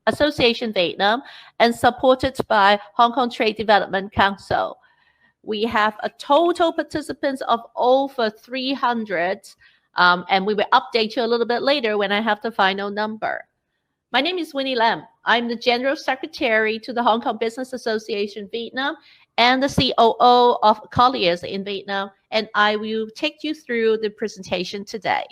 Association Vietnam and supported by Hong Kong Trade Development Council. We have a total participants of over 300, and we will update you a little bit later when I have the final number. My name is Winnie Lam. I'm the General Secretary to the Hong Kong Business Association Vietnam and the COO of Colliers in Vietnam, and I will take you through the presentation today.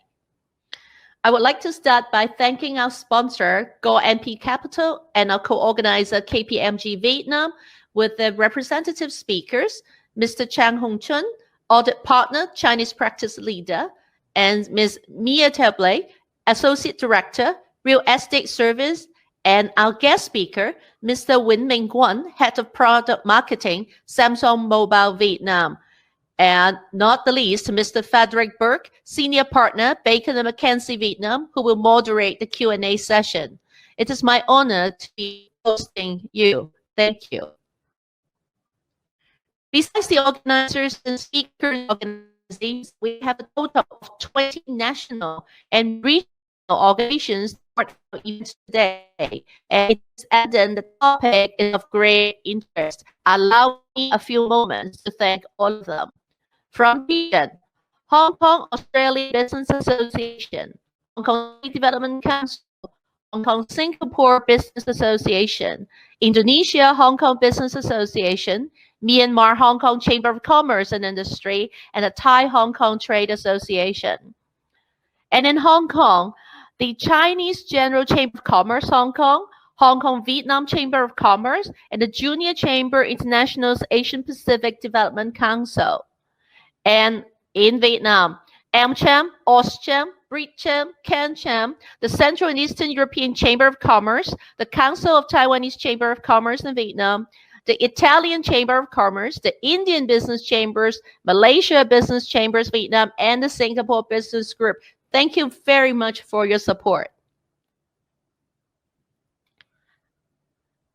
I would like to start by thanking our sponsor, GoNP Capital, and our co-organizer, KPMG Vietnam, with the representative speakers, Mr. Chang Hong Chun, Audit Partner, Chinese Practice Leader, and Ms. Mia Teblay, Associate Director, Real Estate Service, and our guest speaker, Mr. Win Ming Guan, Head of Product Marketing, Samsung Mobile Vietnam. And not the least, Mr. Frederick Burke, Senior Partner, Bacon & McKenzie Vietnam, who will moderate the Q&A session. It is my honor to be hosting you. Thank you. Besides the organizers and speakers organizations, we have a total of 20 national and regional organizations today, and it's evident the topic is of great interest. Allow me a few moments to thank all of them. From region, Hong Kong Australia Business Association, Hong Kong Development Council, Hong Kong Singapore Business Association, Indonesia Hong Kong Business Association, Myanmar Hong Kong Chamber of Commerce and Industry, and the Thai Hong Kong Trade Association. And in Hong Kong, the Chinese General Chamber of Commerce Hong Kong, Hong Kong Vietnam Chamber of Commerce, and the Junior Chamber International's Asian Pacific Development Council. And in Vietnam, AmCham, AusCham, BRICHam, CanCham, the Central and Eastern European Chamber of Commerce, the Council of Taiwanese Chamber of Commerce in Vietnam, the Italian Chamber of Commerce, the Indian Business Chambers, Malaysia Business Chambers Vietnam, and the Singapore Business Group. Thank you very much for your support.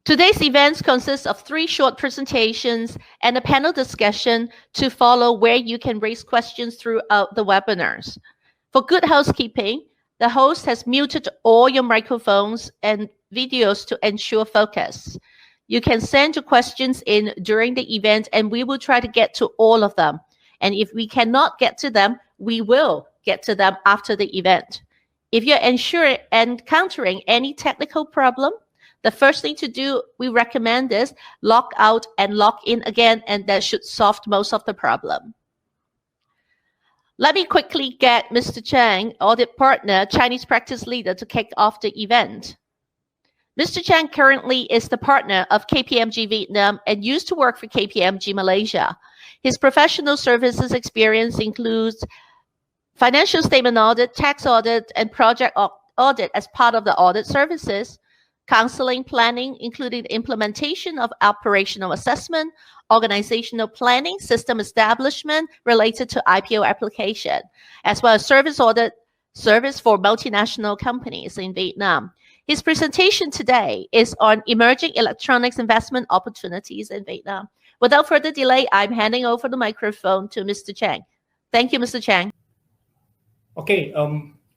Today's events consist of 3 short presentations and a panel discussion to follow where you can raise questions throughout the webinars. For good housekeeping, the host has muted all your microphones and videos to ensure focus. You can send your questions in during the event and we will try to get to all of them. And if we cannot get to them, we will get to them after the event. If you're encountering any technical problem, the first thing to do, we recommend is log out and log in again, and that should solve most of the problem. Let me quickly get Mr. Chang, Audit Partner, Chinese Practice Leader, to kick off the event. Mr. Chang currently is the partner of KPMG Vietnam and used to work for KPMG Malaysia. His professional services experience includes financial statement audit, tax audit, and project audit as part of the audit services, counseling planning, including the implementation of operational assessment, organizational planning, system establishment related to IPO application, as well as service audit service for multinational companies in Vietnam. His presentation today is on emerging electronics investment opportunities in Vietnam. Without further delay, I'm handing over the microphone to Mr. Chang. Thank you, Mr. Chang. Okay,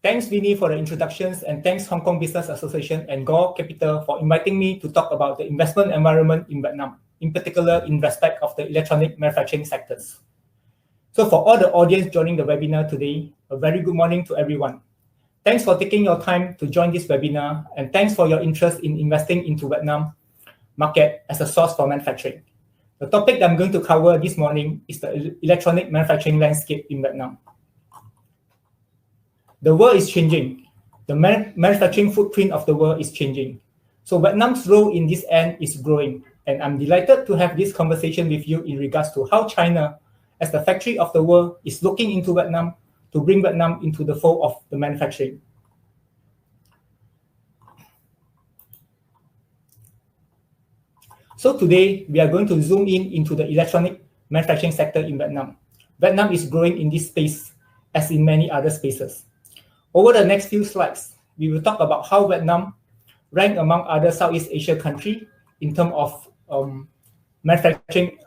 thanks, Vinny, for the introductions, and thanks Hong Kong Business Association and Go Capital for inviting me to talk about the investment environment in Vietnam, in particular in respect of the electronic manufacturing sectors. So for all the audience joining the webinar today, a very good morning to everyone. Thanks for taking your time to join this webinar, and thanks for your interest in investing into Vietnam market as a source for manufacturing. The topic that I'm going to cover this morning is the electronic manufacturing landscape in Vietnam. The world is changing. The manufacturing footprint of the world is changing. So Vietnam's role in this end is growing. And I'm delighted to have this conversation with you in regards to how China, as the factory of the world, is looking into Vietnam to bring Vietnam into the fold of the manufacturing. So today, we are going to zoom in into the electronic manufacturing sector in Vietnam. Vietnam is growing in this space as in many other spaces. Over the next few slides, we will talk about how Vietnam ranks among other Southeast Asia countries in terms of manufacturing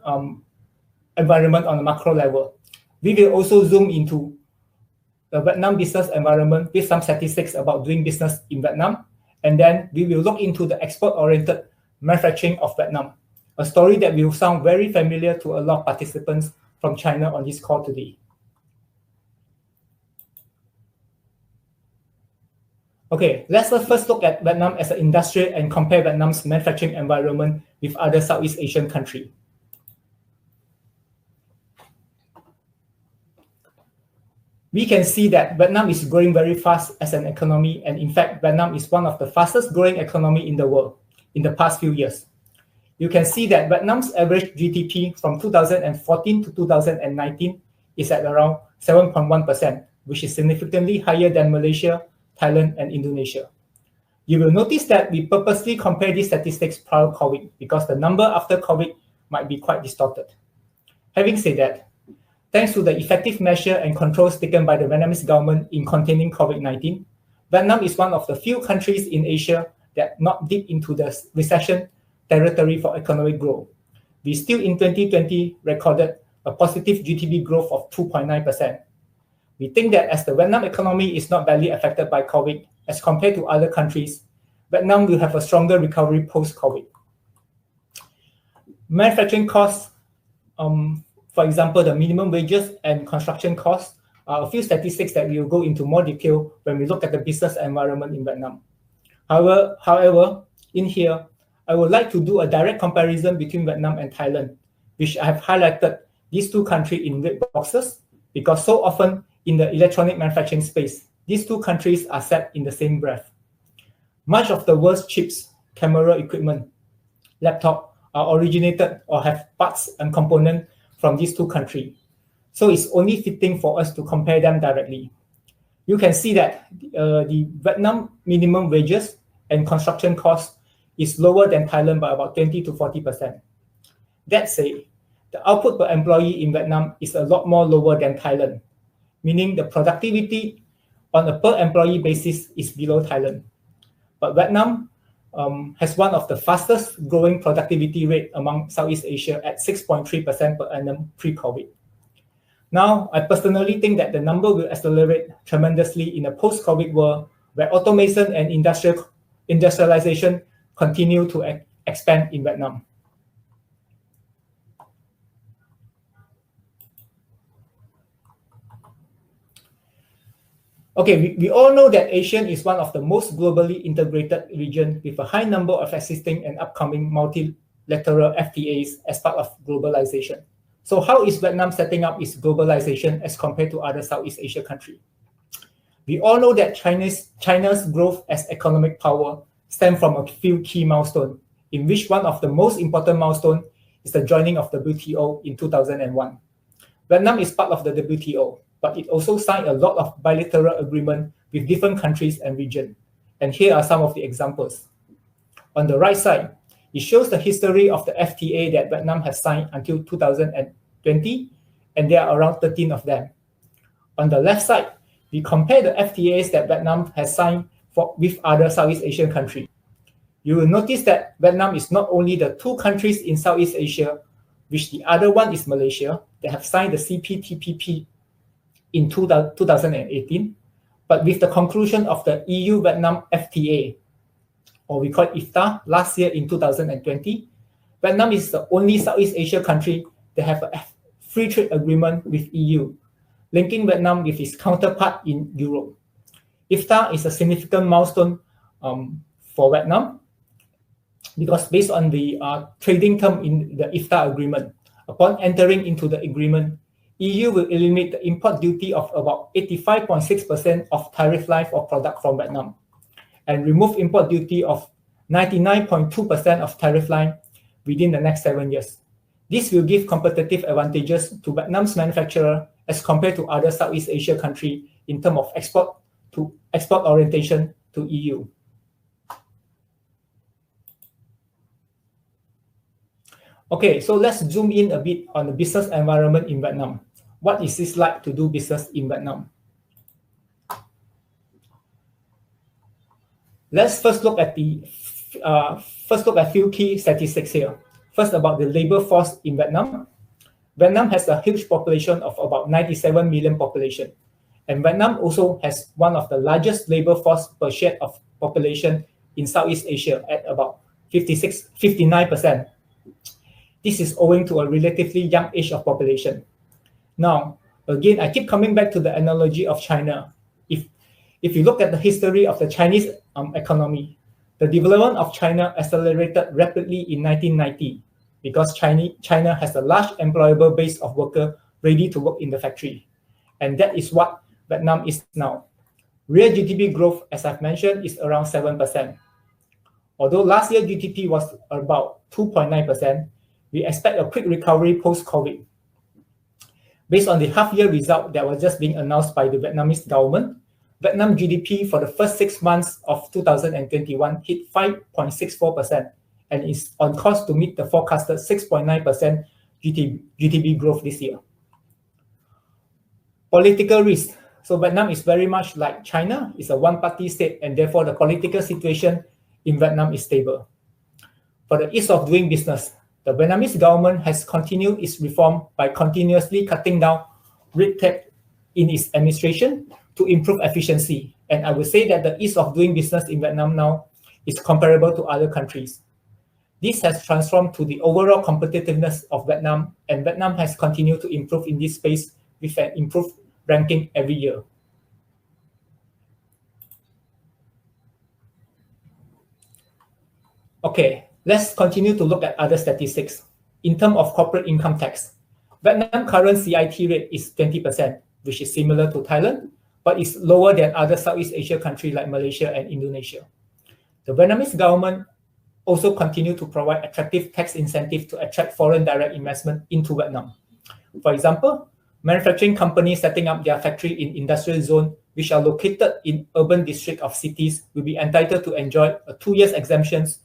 environment on a macro level. We will also zoom into the Vietnam business environment with some statistics about doing business in Vietnam And then we will look into the export-oriented manufacturing of Vietnam, a story that will sound very familiar to a lot of participants from China on this call today. Okay, let's first look at Vietnam as an industry and compare Vietnam's manufacturing environment with other Southeast Asian countries. We can see that Vietnam is growing very fast as an economy, and in fact, Vietnam is one of the fastest growing economies in the world in the past few years. You can see that Vietnam's average GDP from 2014 to 2019 is at around 7.1%, which is significantly higher than Malaysia, Thailand, and Indonesia. You will notice that we purposely compare these statistics prior to COVID because the number after COVID might be quite distorted. Having said that, thanks to the effective measure and controls taken by the Vietnamese government in containing COVID-19, Vietnam is one of the few countries in Asia that not dip into the recession territory for economic growth. We still in 2020 recorded a positive GDP growth of 2.9%. We think that as the Vietnam economy is not badly affected by COVID as compared to other countries, Vietnam will have a stronger recovery post-COVID. Manufacturing costs, for example, the minimum wages and construction costs are a few statistics that we will go into more detail when we look at the business environment in Vietnam. However, in here, I would like to do a direct comparison between Vietnam and Thailand, which I have highlighted these two countries in red boxes because so often in the electronic manufacturing space, these two countries are set in the same breath. Much of the world's chips, camera equipment, laptop are originated or have parts and components from these two countries. So it's only fitting for us to compare them directly. You can see that the Vietnam minimum wages and construction costs is lower than Thailand by about 20 to 40%. That said, the output per employee in Vietnam is a lot more lower than Thailand, meaning the productivity on a per employee basis is below Thailand. But Vietnam has one of the fastest growing productivity rate among Southeast Asia at 6.3% per annum pre-COVID. Now, I personally think that the number will accelerate tremendously in a post-COVID world where automation and industrialization continue to expand in Vietnam. Okay, we all know that ASEAN is one of the most globally integrated regions with a high number of existing and upcoming multilateral FTAs as part of globalization. So how is Vietnam setting up its globalization as compared to other Southeast Asia countries? We all know that China's growth as economic power stems from a few key milestones, in which one of the most important milestones is the joining of the WTO in 2001. Vietnam is part of the WTO, but it also signed a lot of bilateral agreements with different countries and regions. And here are some of the examples. On the right side, it shows the history of the FTA that Vietnam has signed until 2020, and there are around 13 of them. On the left side, we compare the FTAs that Vietnam has signed with other Southeast Asian countries. You will notice that Vietnam is not only the two countries in Southeast Asia, which the other one is Malaysia, that have signed the CPTPP in 2018, but with the conclusion of the EU-Vietnam FTA, or we call it FTA, last year in 2020, Vietnam is the only Southeast Asia country that have a free trade agreement with EU, linking Vietnam with its counterpart in Europe. FTA is a significant milestone for Vietnam because based on the trading term in the FTA agreement, upon entering into the agreement, EU will eliminate the import duty of about 85.6% of tariff line of product from Vietnam and remove import duty of 99.2% of tariff line within the next 7 years. This will give competitive advantages to Vietnam's manufacturer as compared to other Southeast Asia countries in terms of export orientation to EU. Okay, so let's zoom in a bit on the business environment in Vietnam. What is this like to do business in Vietnam? Let's first look at a few key statistics here. First, about the labor force in Vietnam. Vietnam has a huge population of about 97 million population, and Vietnam also has one of the largest labor force per share of population in Southeast Asia at about 59%. This is owing to a relatively young age of population. Now, again, I keep coming back to the analogy of China. If you look at the history of the Chinese economy, the development of China accelerated rapidly in 1990 because China has a large employable base of workers ready to work in the factory. And that is what Vietnam is now. Real GDP growth, as I've mentioned, is around 7%. Although last year GDP was about 2.9%, we expect a quick recovery post-COVID. Based on the half-year result that was just being announced by the Vietnamese government, Vietnam GDP for the first 6 months of 2021 hit 5.64% and is on course to meet the forecasted 6.9% GDP growth this year. Political risk. So Vietnam is very much like China. It's a one-party state, and therefore the political situation in Vietnam is stable. For the ease of doing business, the Vietnamese government has continued its reform by continuously cutting down red tape in its administration to improve efficiency. And I would say that the ease of doing business in Vietnam now is comparable to other countries. This has transformed to the overall competitiveness of Vietnam, and Vietnam has continued to improve in this space with an improved ranking every year. Okay, let's continue to look at other statistics. In terms of corporate income tax, Vietnam current CIT rate is 20%, which is similar to Thailand, but is lower than other Southeast Asia countries like Malaysia and Indonesia. The Vietnamese government also continue to provide attractive tax incentives to attract foreign direct investment into Vietnam. For example, manufacturing companies setting up their factory in industrial zone, which are located in urban district of cities, will be entitled to enjoy a 2 years exemptions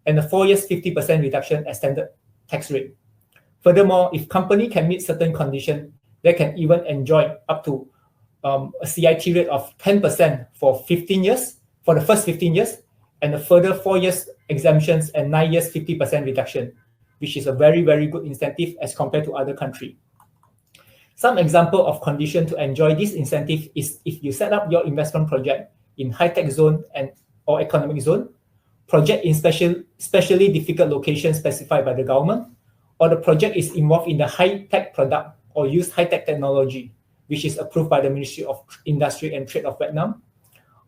and a 4 years 50% reduction as standard tax rate. Furthermore, if company can meet certain conditions, they can even enjoy up to a CIT rate of 10% for 15 years, for the first 15 years, and a further 4 years exemptions and 9 years 50% reduction, which is a very, very good incentive as compared to other countries. Some example of condition to enjoy this incentive is if you set up your investment project in high-tech zone and or economic zone, project in specially difficult locations specified by the government, or the project is involved in the high-tech product or use high-tech technology, which is approved by the Ministry of Industry and Trade of Vietnam,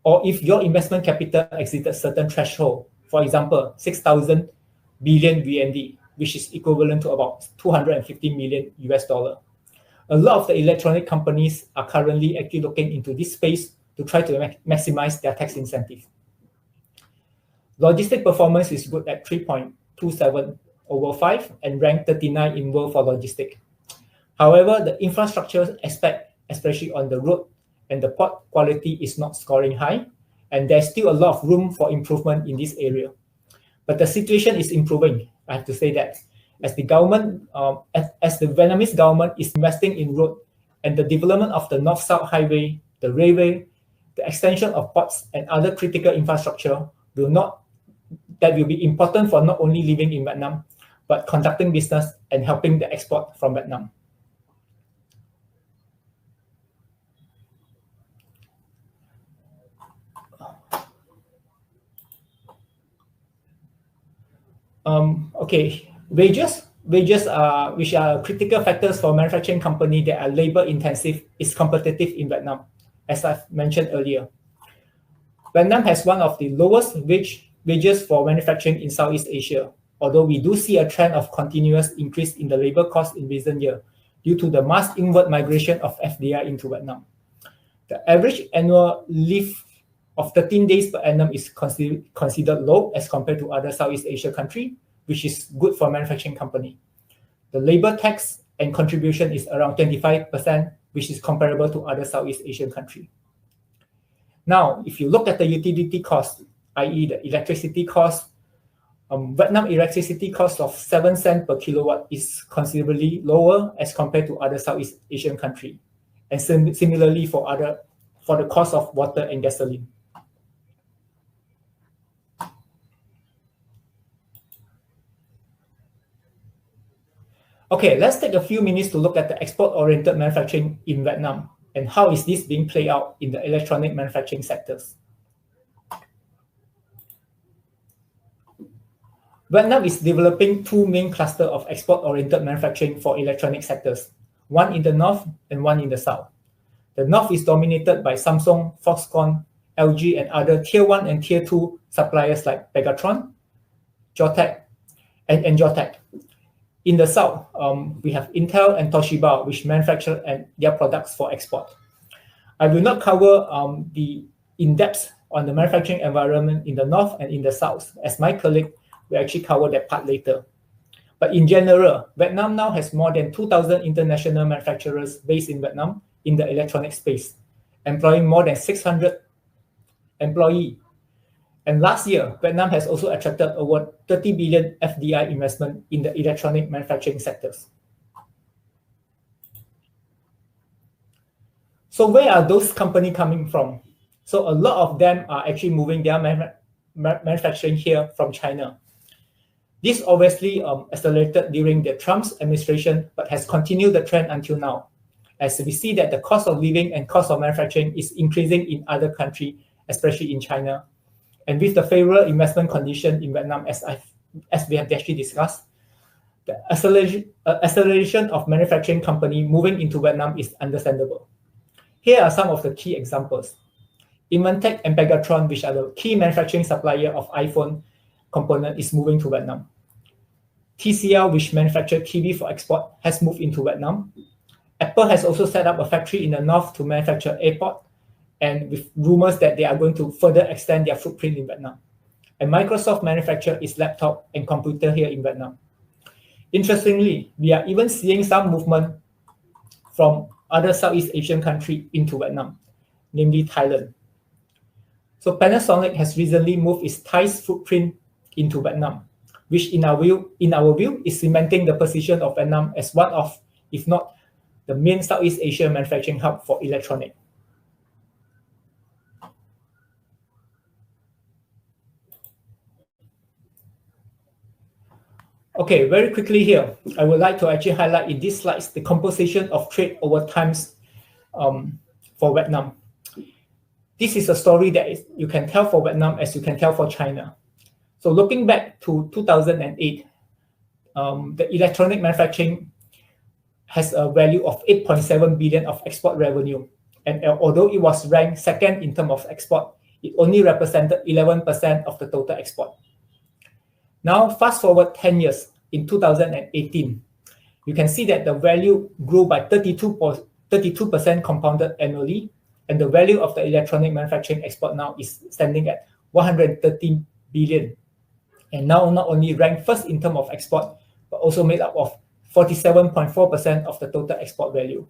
or if your investment capital exceeded certain threshold, for example, 6,000 billion VND, which is equivalent to about 250 million US dollar. A lot of the electronic companies are currently actually looking into this space to try to maximize their tax incentive. Logistic performance is good at 3.27 over 5 and ranked 39 in world for logistic. However, the infrastructure aspect, especially on the road and the port quality, is not scoring high, and there's still a lot of room for improvement in this area. But the situation is improving, I have to say that. As the government, as the Vietnamese government is investing in road and the development of the North-South Highway, the railway, the extension of ports and other critical infrastructure that will be important for not only living in Vietnam, but conducting business and helping the export from Vietnam. Okay, wages are which are critical factors for manufacturing company that are labor intensive is competitive in Vietnam, as I've mentioned earlier. Vietnam has one of the lowest wages for manufacturing in Southeast Asia, although we do see a trend of continuous increase in the labor cost in recent years due to the mass inward migration of FDI into Vietnam. The average annual leave of 13 days per annum is considered low as compared to other Southeast Asia countries, which is good for manufacturing company. The labor tax and contribution is around 25%, which is comparable to other Southeast Asian countries. Now, if you look at the utility cost, i.e. the electricity cost, Vietnam electricity cost of 7 cents per kilowatt is considerably lower as compared to other Southeast Asian countries, and similarly for the cost of water and gasoline. Okay, let's take a few minutes to look at the export-oriented manufacturing in Vietnam and how is this being played out in the electronic manufacturing sectors. Vietnam is developing two main clusters of export-oriented manufacturing for electronic sectors, one in the north and one in the south. The north is dominated by Samsung, Foxconn, LG, and other Tier 1 and Tier 2 suppliers like Pegatron, Jotech, and Jotech. In the south, we have Intel and Toshiba, which manufacture their products for export. I will not cover the in-depth on the manufacturing environment in the north and in the south, as my colleague will actually cover that part later. But in general, Vietnam now has more than 2,000 international manufacturers based in Vietnam in the electronic space, employing more than 600 employees. And last year, Vietnam has also attracted over 30 billion FDI investment in the electronic manufacturing sectors. So where are those companies coming from? So a lot of them are actually moving their manufacturing here from China. This obviously accelerated during the Trump's administration, but has continued the trend until now, as we see that the cost of living and cost of manufacturing is increasing in other countries, especially in China. And with the favorable investment condition in Vietnam, as we have actually discussed, the acceleration of manufacturing company moving into Vietnam is understandable. Here are some of the key examples. Inventec and Pegatron, which are the key manufacturing supplier of iPhone component, is moving to Vietnam. TCL, which manufactures TV for export, has moved into Vietnam. Apple has also set up a factory in the north to manufacture AirPods, and with rumors that they are going to further extend their footprint in Vietnam. And Microsoft manufactures its laptop and computer here in Vietnam. Interestingly, we are even seeing some movement from other Southeast Asian countries into Vietnam, namely Thailand. So Panasonic has recently moved its Thai footprint into Vietnam, which in our view is cementing the position of Vietnam as one of, if not the main Southeast Asia manufacturing hub for electronics. Okay, very quickly here, I would like to actually highlight in these slides the composition of trade over times for Vietnam. This is a story that you can tell for Vietnam as you can tell for China. So looking back to 2008, the electronic manufacturing has a value of 8.7 billion of export revenue. And although it was ranked second in terms of export, it only represented 11% of the total export. Now, fast forward 10 years, in 2018, you can see that the value grew by 32% compounded annually, and the value of the electronic manufacturing export now is standing at 113 billion. And now not only ranked first in terms of export, but also made up of 47.4% of the total export value.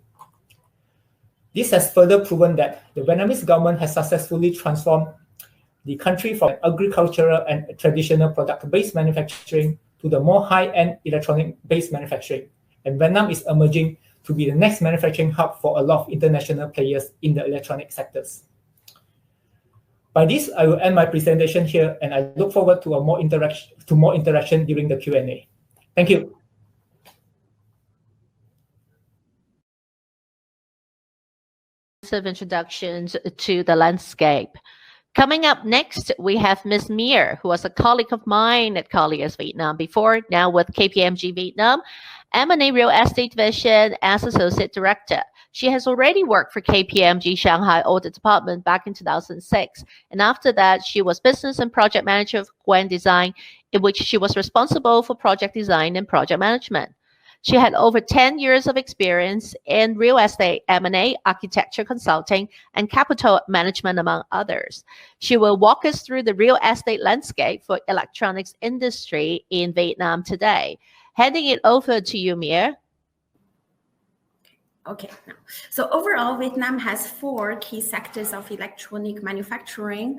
This has further proven that the Vietnamese government has successfully transformed the country from agricultural and traditional product-based manufacturing to the more high-end electronic-based manufacturing. And Vietnam is emerging to be the next manufacturing hub for a lot of international players in the electronic sectors. By this, I will end my presentation here, and I look forward to more interaction during the Q&A. Thank you. Of introductions to the landscape. Coming up next, we have Ms. Mier, who was a colleague of mine at Colliers Vietnam before, now with KPMG Vietnam, M&A Real Estate Division as Associate Director. She has already worked for KPMG Shanghai Audit Department back in 2006. And after that, she was Business and Project Manager of Gwen Design, in which she was responsible for project design and project management. She had over 10 years of experience in real estate, M&A, architecture consulting, and capital management, among others. She will walk us through the real estate landscape for electronics industry in Vietnam today. Handing it over to you, Mier. Okay, so overall, Vietnam has 4 key sectors of electronic manufacturing: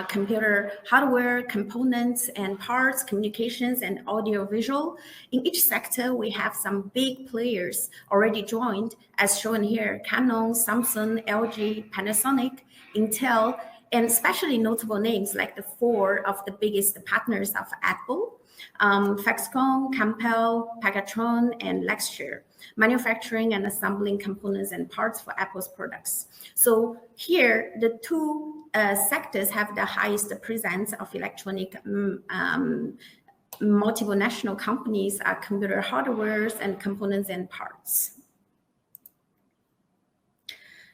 computer hardware, components and parts, communications, and audiovisual. In each sector, we have some big players already joined, as shown here: Canon, Samsung, LG, Panasonic, Intel, and especially notable names like the 4 of the biggest partners of Apple, Foxconn, Compal, Pegatron, and Lexshare, manufacturing and assembling components and parts for Apple's products. So here, the 2 sectors have the highest presence of electronic multiple national companies are computer hardware and components and parts.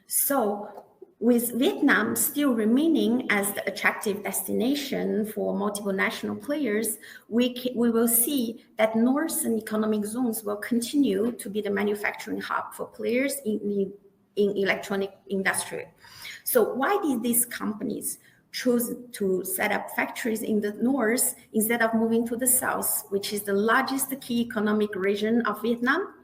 So with Vietnam still remaining as the attractive destination for multiple national players, we will see that northern economic zones will continue to be the manufacturing hub for players in electronic industry. So why did these companies choose to set up factories in the north instead of moving to the south, which is the largest key economic region of Vietnam?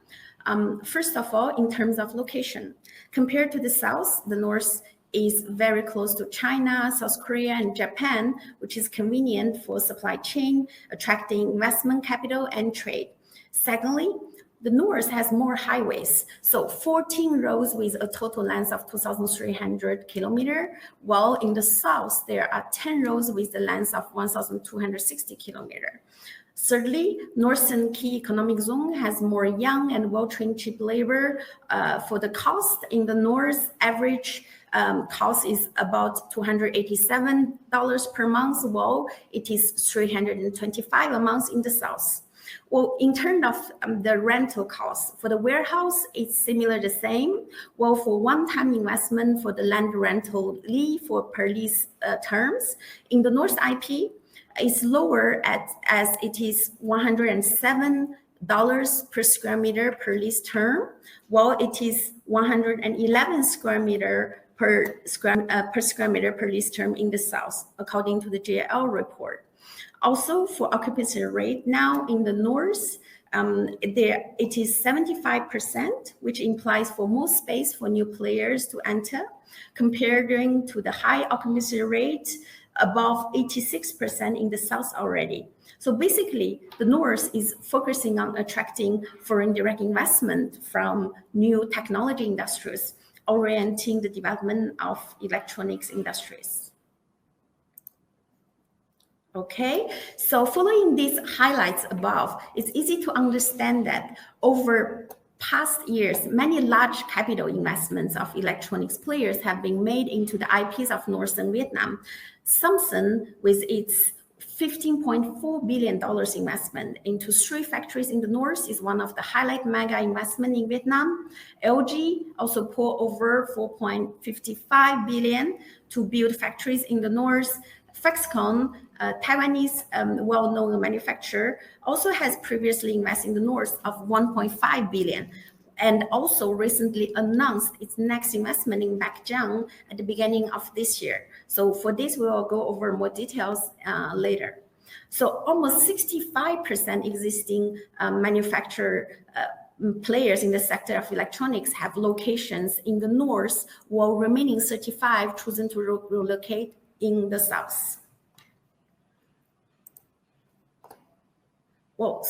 First of all, in terms of location, compared to the south, the north is very close to China, South Korea, and Japan, which is convenient for supply chain, attracting investment capital and trade. Secondly, the north has more highways, so 14 roads with a total length of 2,300 kilometers, while in the south, there are 10 roads with the length of 1,260 kilometers. Thirdly, northern key economic zone has more young and well-trained cheap labor. For the cost in the north, average cost is about $287 per month, while it is $325 a month in the south. Well, in terms of the rental costs, for the warehouse, it's similar the same. Well, for one-time investment for the land rental lease for per lease terms, in the North IP, it's lower as it is $107 per square meter per lease term, while it is 111 square meter per square meter per lease term in the south, according to the JL report. Also, for occupancy rate now in the north, it is 75%, which implies for more space for new players to enter, comparing to the high occupancy rate above 86% in the south already. So basically, the north is focusing on attracting foreign direct investment from new technology industries, orienting the development of electronics industries. Okay, so following these highlights above, it's easy to understand that over past years, many large capital investments of electronics players have been made into the IPs of northern Vietnam. Samsung, with its $15.4 billion investment into 3 factories in the north, is one of the highlight mega investment in Vietnam. LG also poured over $4.55 billion to build factories in the north. Foxconn, Taiwanese well-known manufacturer, also has previously invested in the north of $1.5 billion, and also recently announced its next investment in Bac Giang at the beginning of this year. So for this, we will go over more details later. So almost 65% existing manufacturer players in the sector of electronics have locations in the north, while remaining 35 chosen to relocate in the south. While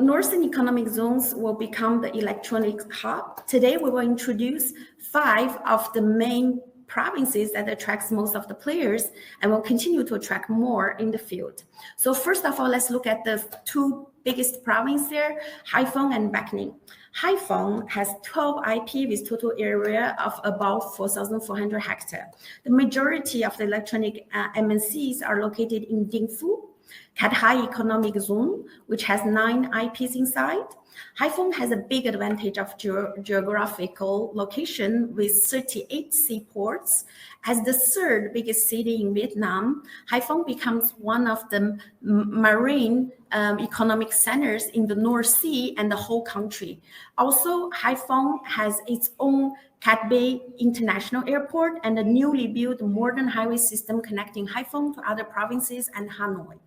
northern economic zones will become the electronics hub, today we will introduce 5 of the main provinces that attracts most of the players and will continue to attract more in the field. So first of all, let's look at the 2 biggest provinces there, Haiphong and Bac Ninh. Haiphong has 12 IP with total area of about 4,400 hectares. The majority of the electronic MNCs are located in Dinh Phu, Cat High Economic Zone, which has 9 IPs inside. Haiphong has a big advantage of geographical location with 38 seaports. As the 3rd biggest city in Vietnam, Haiphong becomes one of the marine economic centers in the North Sea and the whole country. Also, Haiphong has its own Cat Bay International Airport and a newly built modern highway system connecting Haiphong to other provinces and Hanoi.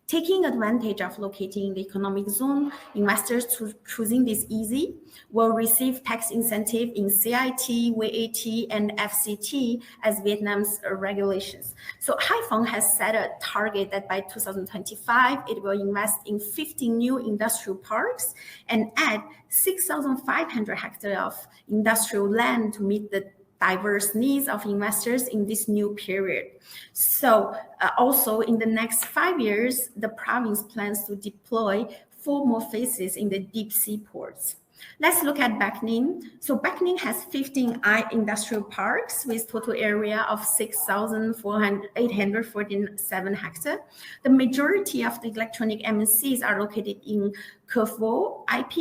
Taking advantage of locating in the economic zone, investors choosing this easy will receive tax incentive in CIT, VAT, and FCT as Vietnam's regulations. So Haiphong has set a target that by 2025, it will invest in 50 new industrial parks and add 6,500 hectares of industrial land to meet the diverse needs of investors in this new period. So also in the next 5 years, the province plans to deploy 4 more phases in the deep sea ports. Let's look at Bac Ninh. So Bac Ninh has 15 industrial parks with total area of 6,847 hectares. The majority of the electronic MNCs are located in Cơ Vô IP,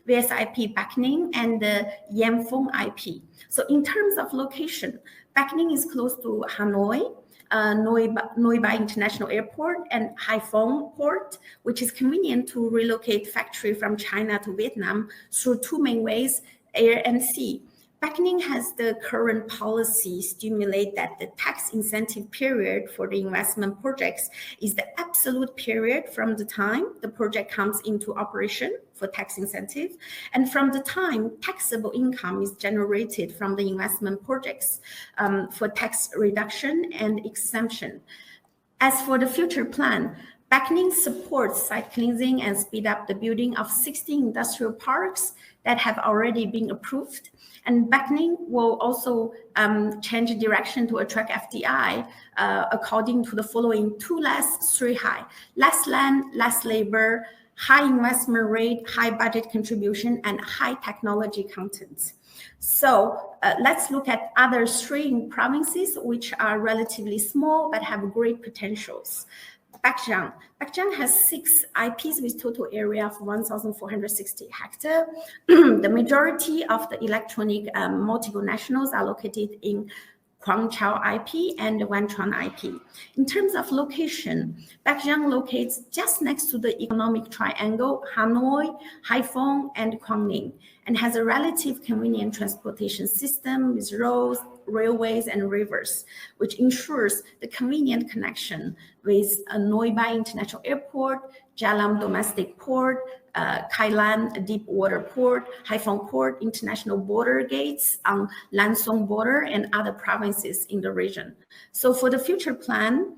VSIP Bac Ninh, and the Yam Phong IP. So in terms of location, Bac Ninh is close to Hanoi, Noi Bai International Airport, and Hai Phong Port, which is convenient to relocate factory from China to Vietnam through two main ways, air and sea. Bac Ninh has the current policy stimulate that the tax incentive period for the investment projects is the absolute period from the time the project comes into operation for tax incentive, and from the time taxable income is generated from the investment projects for tax reduction and exemption. As for the future plan, Bac Ninh supports site cleansing and speed up the building of 16 industrial parks that have already been approved. And Bac Ninh will also change direction to attract FDI according to the following 2 less, 3 high. Less land, less labor, high investment rate, high budget contribution, and high technology content. So let's look at other 3 provinces which are relatively small but have great potentials. Bac Giang. Bac Giang has 6 IPs with total area of 1,460 hectares. The majority of the electronic multiple nationals are located in Quang Chau IP and Wan Chuan IP. In terms of location, Bac Giang locates just next to the economic triangle Hanoi, Haiphong, and Quang Ninh, and has a relative convenient transportation system with roads, railways, and rivers, which ensures the convenient connection with Noi Bai International Airport, Jalam Domestic Port, Kai Lan Deep Water Port, Haiphong Port, international border gates on Lan Song border, and other provinces in the region. So for the future plan,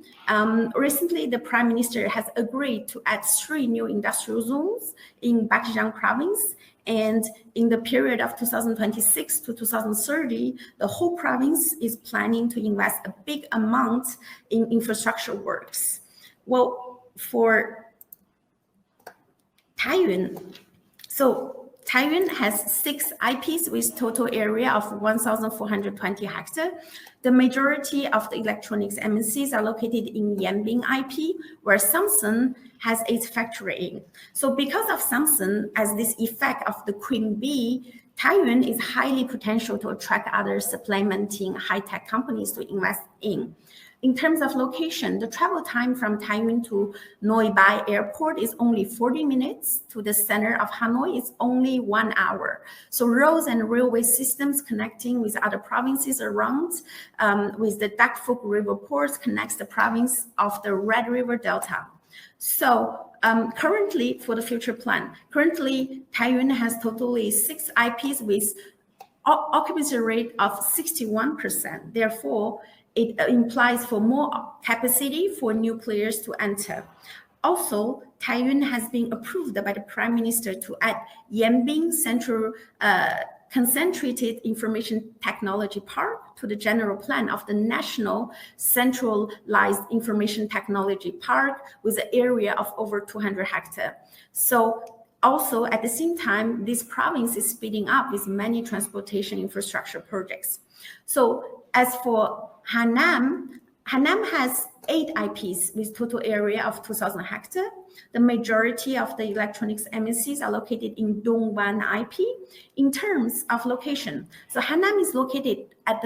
recently the Prime Minister has agreed to add 3 new industrial zones in Bac Giang province. And in the period of 2026 to 2030, the whole province is planning to invest a big amount in infrastructure works. Well, for Taiyuan, so Taiyuan has 6 IPs with total area of 1,420 hectares. The majority of the electronics MNCs are located in Yanbing IP, where Samsung has its factory in. So because of Samsung, as this effect of the Queen Bee, Taiyuan is highly potential to attract other supplementing high-tech companies to invest in. In terms of location, the travel time from Taiyuan to Noi Bai Airport is only 40 minutes. To the center of Hanoi is only 1 hour. So roads and railway systems connecting with other provinces around, with the Dak Phuc River ports connects the province of the Red River Delta. So currently, for the future plan, currently Taiyuan has totally 6 IPs with occupancy rate of 61%. Therefore, it implies for more capacity for new players to enter. Also, Taiyuan has been approved by the Prime Minister to add Yanbing Central Concentrated Information Technology Park to the general plan of the National Centralized Information Technology Park with an area of over 200 hectares. So also, at the same time, this province is speeding up with many transportation infrastructure projects. So as for Hanam, Hanam has 8 IPs with total area of 2,000 hectares. The majority of the electronics MNCs are located in Dongban IP. In terms of location, so Hanam is located at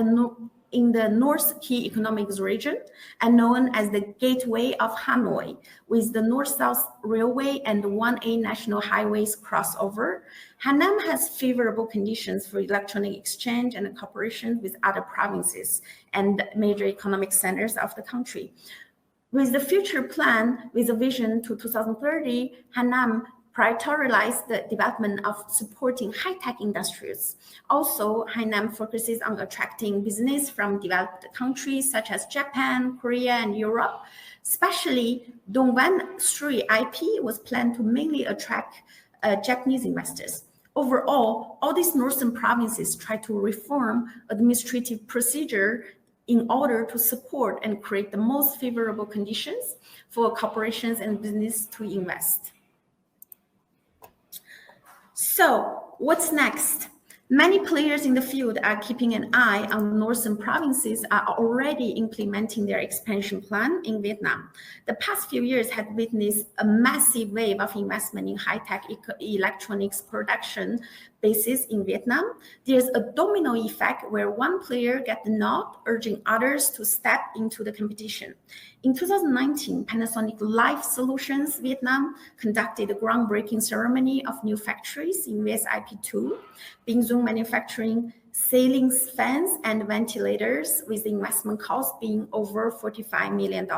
in the North Key Economic Region and known as the Gateway of Hanoi, with the North-South Railway and the 1A National Highways crossover. Hanam has favorable conditions for electronic exchange and cooperation with other provinces and major economic centers of the country. With the future plan, with a vision to 2030, Hanam prioritize the development of supporting high-tech industries. Also, Hainan focuses on attracting business from developed countries such as Japan, Korea, and Europe. Especially, Dongban 3 IP was planned to mainly attract Japanese investors. Overall, all these northern provinces try to reform administrative procedure in order to support and create the most favorable conditions for corporations and business to invest. So what's next? Many players in the field are keeping an eye on northern provinces are already implementing their expansion plan in Vietnam. The past few years have witnessed a massive wave of investment in high-tech electronics production bases in Vietnam. There's a domino effect where one player gets the nod, urging others to step into the competition. In 2019, Panasonic Life Solutions Vietnam conducted a groundbreaking ceremony of new factories in VSIP2, Binh Duong manufacturing ceiling fans and ventilators with investment cost being over $45 million.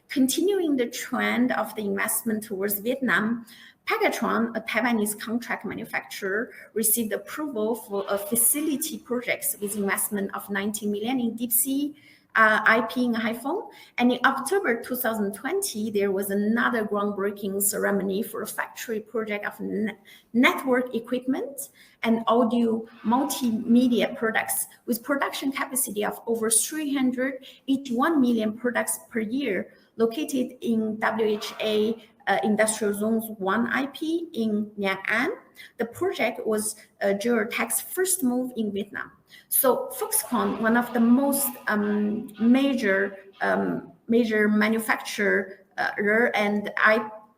Continuing the trend of the investment towards Vietnam, Pegatron, a Taiwanese contract manufacturer, received approval for a facility project with investment of $90 million in deep sea IP in Haiphong. And in October 2020, there was another groundbreaking ceremony for a factory project of network equipment and audio multimedia products with production capacity of over 381 million products per year, located in WHA Industrial Zones 1 IP in Nha An. The project was Geotech's first move in Vietnam. So Foxconn, one of the most major manufacturer and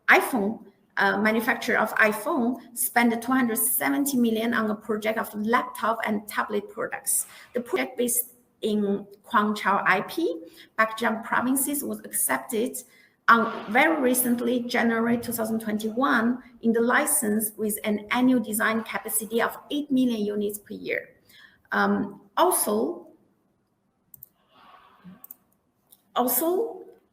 iPhone manufacturer of iPhone, spent $270 million on a project of laptop and tablet products. The project based in Quang Chau IP, Bac Giang provinces was accepted very recently, January 2021, in the license with an annual design capacity of 8 million units per year. Also,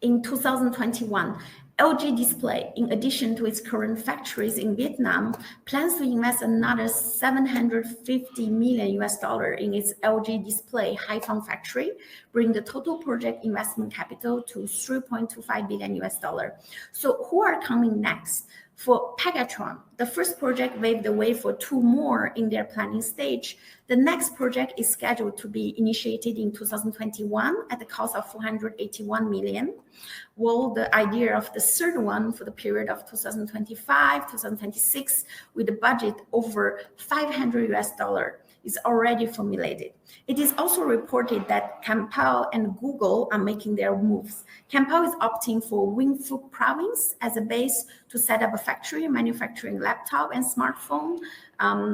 in 2021, LG Display, in addition to its current factories in Vietnam, plans to invest another $750 million in its LG Display Haiphong factory, bringing the total project investment capital to $3.25 billion. So who are coming next? For Pegatron, the first project paved the way for two more in their planning stage. The next project is scheduled to be initiated in 2021 at the cost of $481 million, while the idea of the third one for the period of 2025, 2026, with a budget over $500 is already formulated. It is also reported that Campbell and Google are making their moves. Campbell is opting for Vinh Phu province as a base to set up a factory manufacturing laptop and smartphone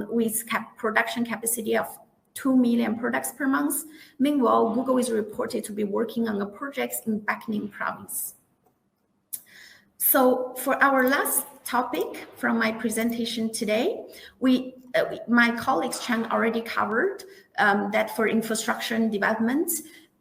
with production capacity of 2 million products per month. Meanwhile, Google is reported to be working on a project in Bac Ninh province. So for our last topic from my presentation today, my colleagues Chang already covered that for infrastructure and development,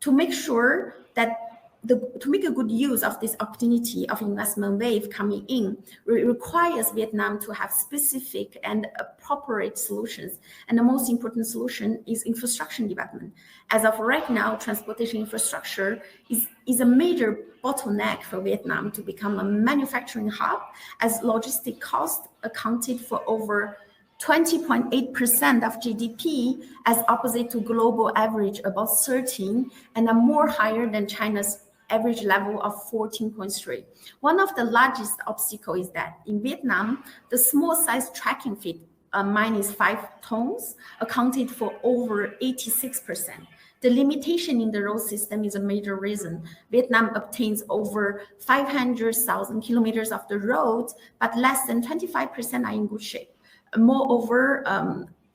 to make sure that to make a good use of this opportunity of investment wave coming in requires Vietnam to have specific and appropriate solutions. And the most important solution is infrastructure development. As of right now, transportation infrastructure is a major bottleneck for Vietnam to become a manufacturing hub, as logistic costs accounted for over 20.8% of GDP, as opposite to global average about 13, and are more higher than China's average level of 14.3. One of the largest obstacles is that in Vietnam, the small size tracking feet, minus 5 tons, accounted for over 86%. The limitation in the road system is a major reason. Vietnam obtains over 500,000 kilometers of the road, but less than 25% are in good shape. Moreover,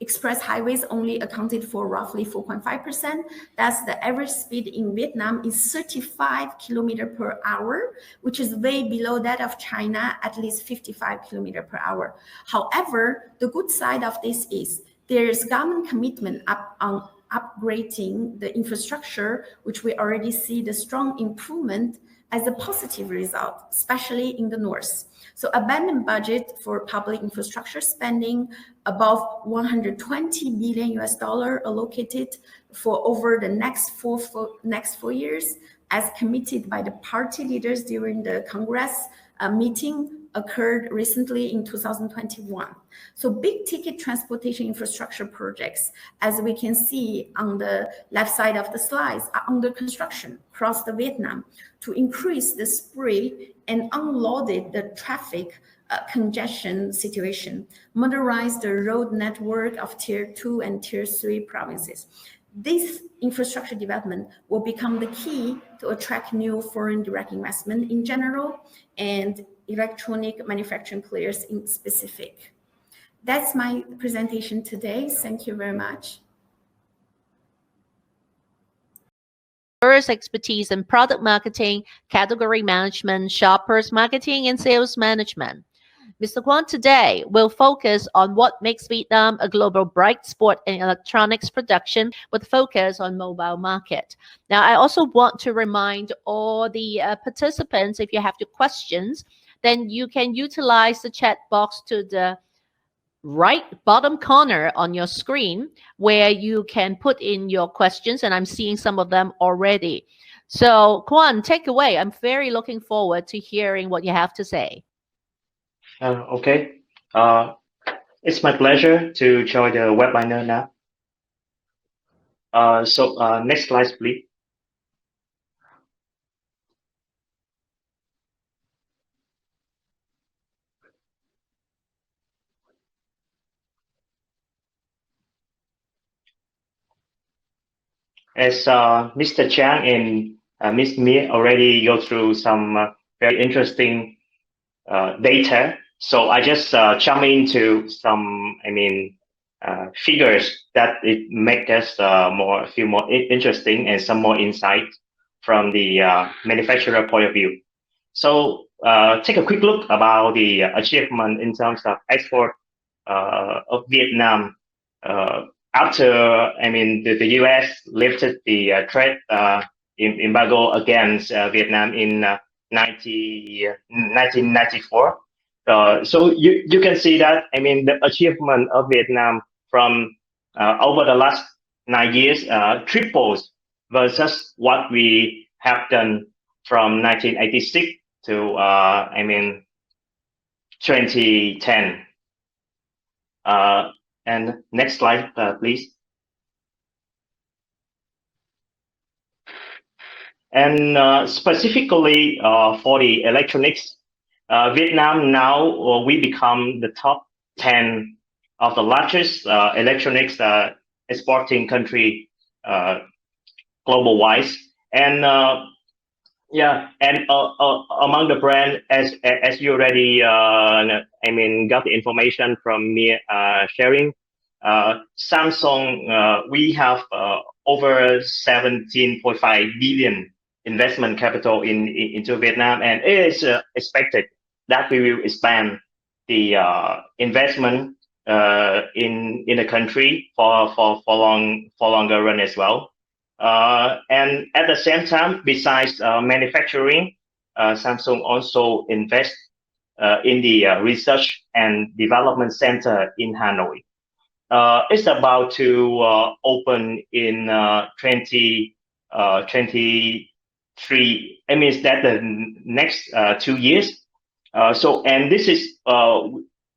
express highways only accounted for roughly 4.5%. Thus, the average speed in Vietnam is 35 kilometers per hour, which is way below that of China, at least 55 kilometers per hour. However, the good side of this is there is government commitment on upgrading the infrastructure, which we already see the strong improvement as a positive result, especially in the north. So abandoned budget for public infrastructure spending above $120 billion allocated for over the next four years, as committed by the party leaders during the Congress meeting occurred recently in 2021. So big ticket transportation infrastructure projects, as we can see on the left side of the slides, are under construction across the Vietnam to increase the spree and unloaded the traffic congestion situation, modernize the road network of Tier 2 and Tier 3 provinces. This infrastructure development will become the key to attract new foreign direct investment in general and electronic manufacturing players in specific. That's my presentation today. Thank you very much. Expertise in product marketing, category management, shoppers marketing, and sales management. Mr. Quan today will focus on what makes Vietnam a global bright spot in electronics production with focus on mobile market. Now, I also want to remind all the participants, if you have the questions, then you can utilize the chat box to the right bottom corner on your screen where you can put in your questions, and I'm seeing some of them already. So, Quan, take away. I'm very looking forward to hearing what you have to say. Okay. It's my pleasure to join the webinar now. Next slide, please. As Mr. Chang and Ms. Mia already go through some very interesting data, so I just jump into some, figures that it make us feel more interesting and some more insight from the manufacturer point of view. So take a quick look about the achievement in terms of export of Vietnam after the U.S. lifted the trade embargo against Vietnam in 1994. So you can see that the achievement of Vietnam from over the last 9 years triples versus what we have done from 1986 to 2010. And next slide, please. And specifically for the electronics, Vietnam now we become the top 10 of the largest electronics exporting country global wise. And among the brand, as you already got the information from me sharing, Samsung, we have over 17.5 billion investment capital into Vietnam, and it is expected that we will expand the investment in the country for longer run as well. And at the same time, besides manufacturing, Samsung also invests in the research and development center in Hanoi. It's about to open in 2023. I mean, is that the next 2 years? And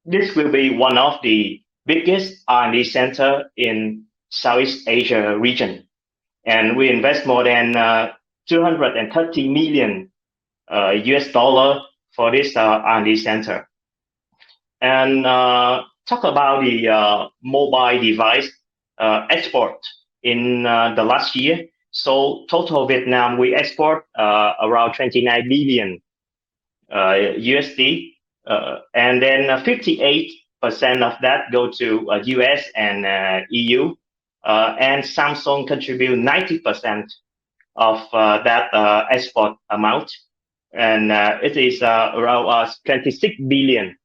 this will be one of the biggest R&D center in Southeast Asia region. And we invest more than 230 million US dollar for this R&D center. And talk about the mobile device export in the last year. So total Vietnam, we export around 29 billion USD, and then 58% of that go to US and EU. And Samsung contribute 90% of that export amount, and it is around 26 billion.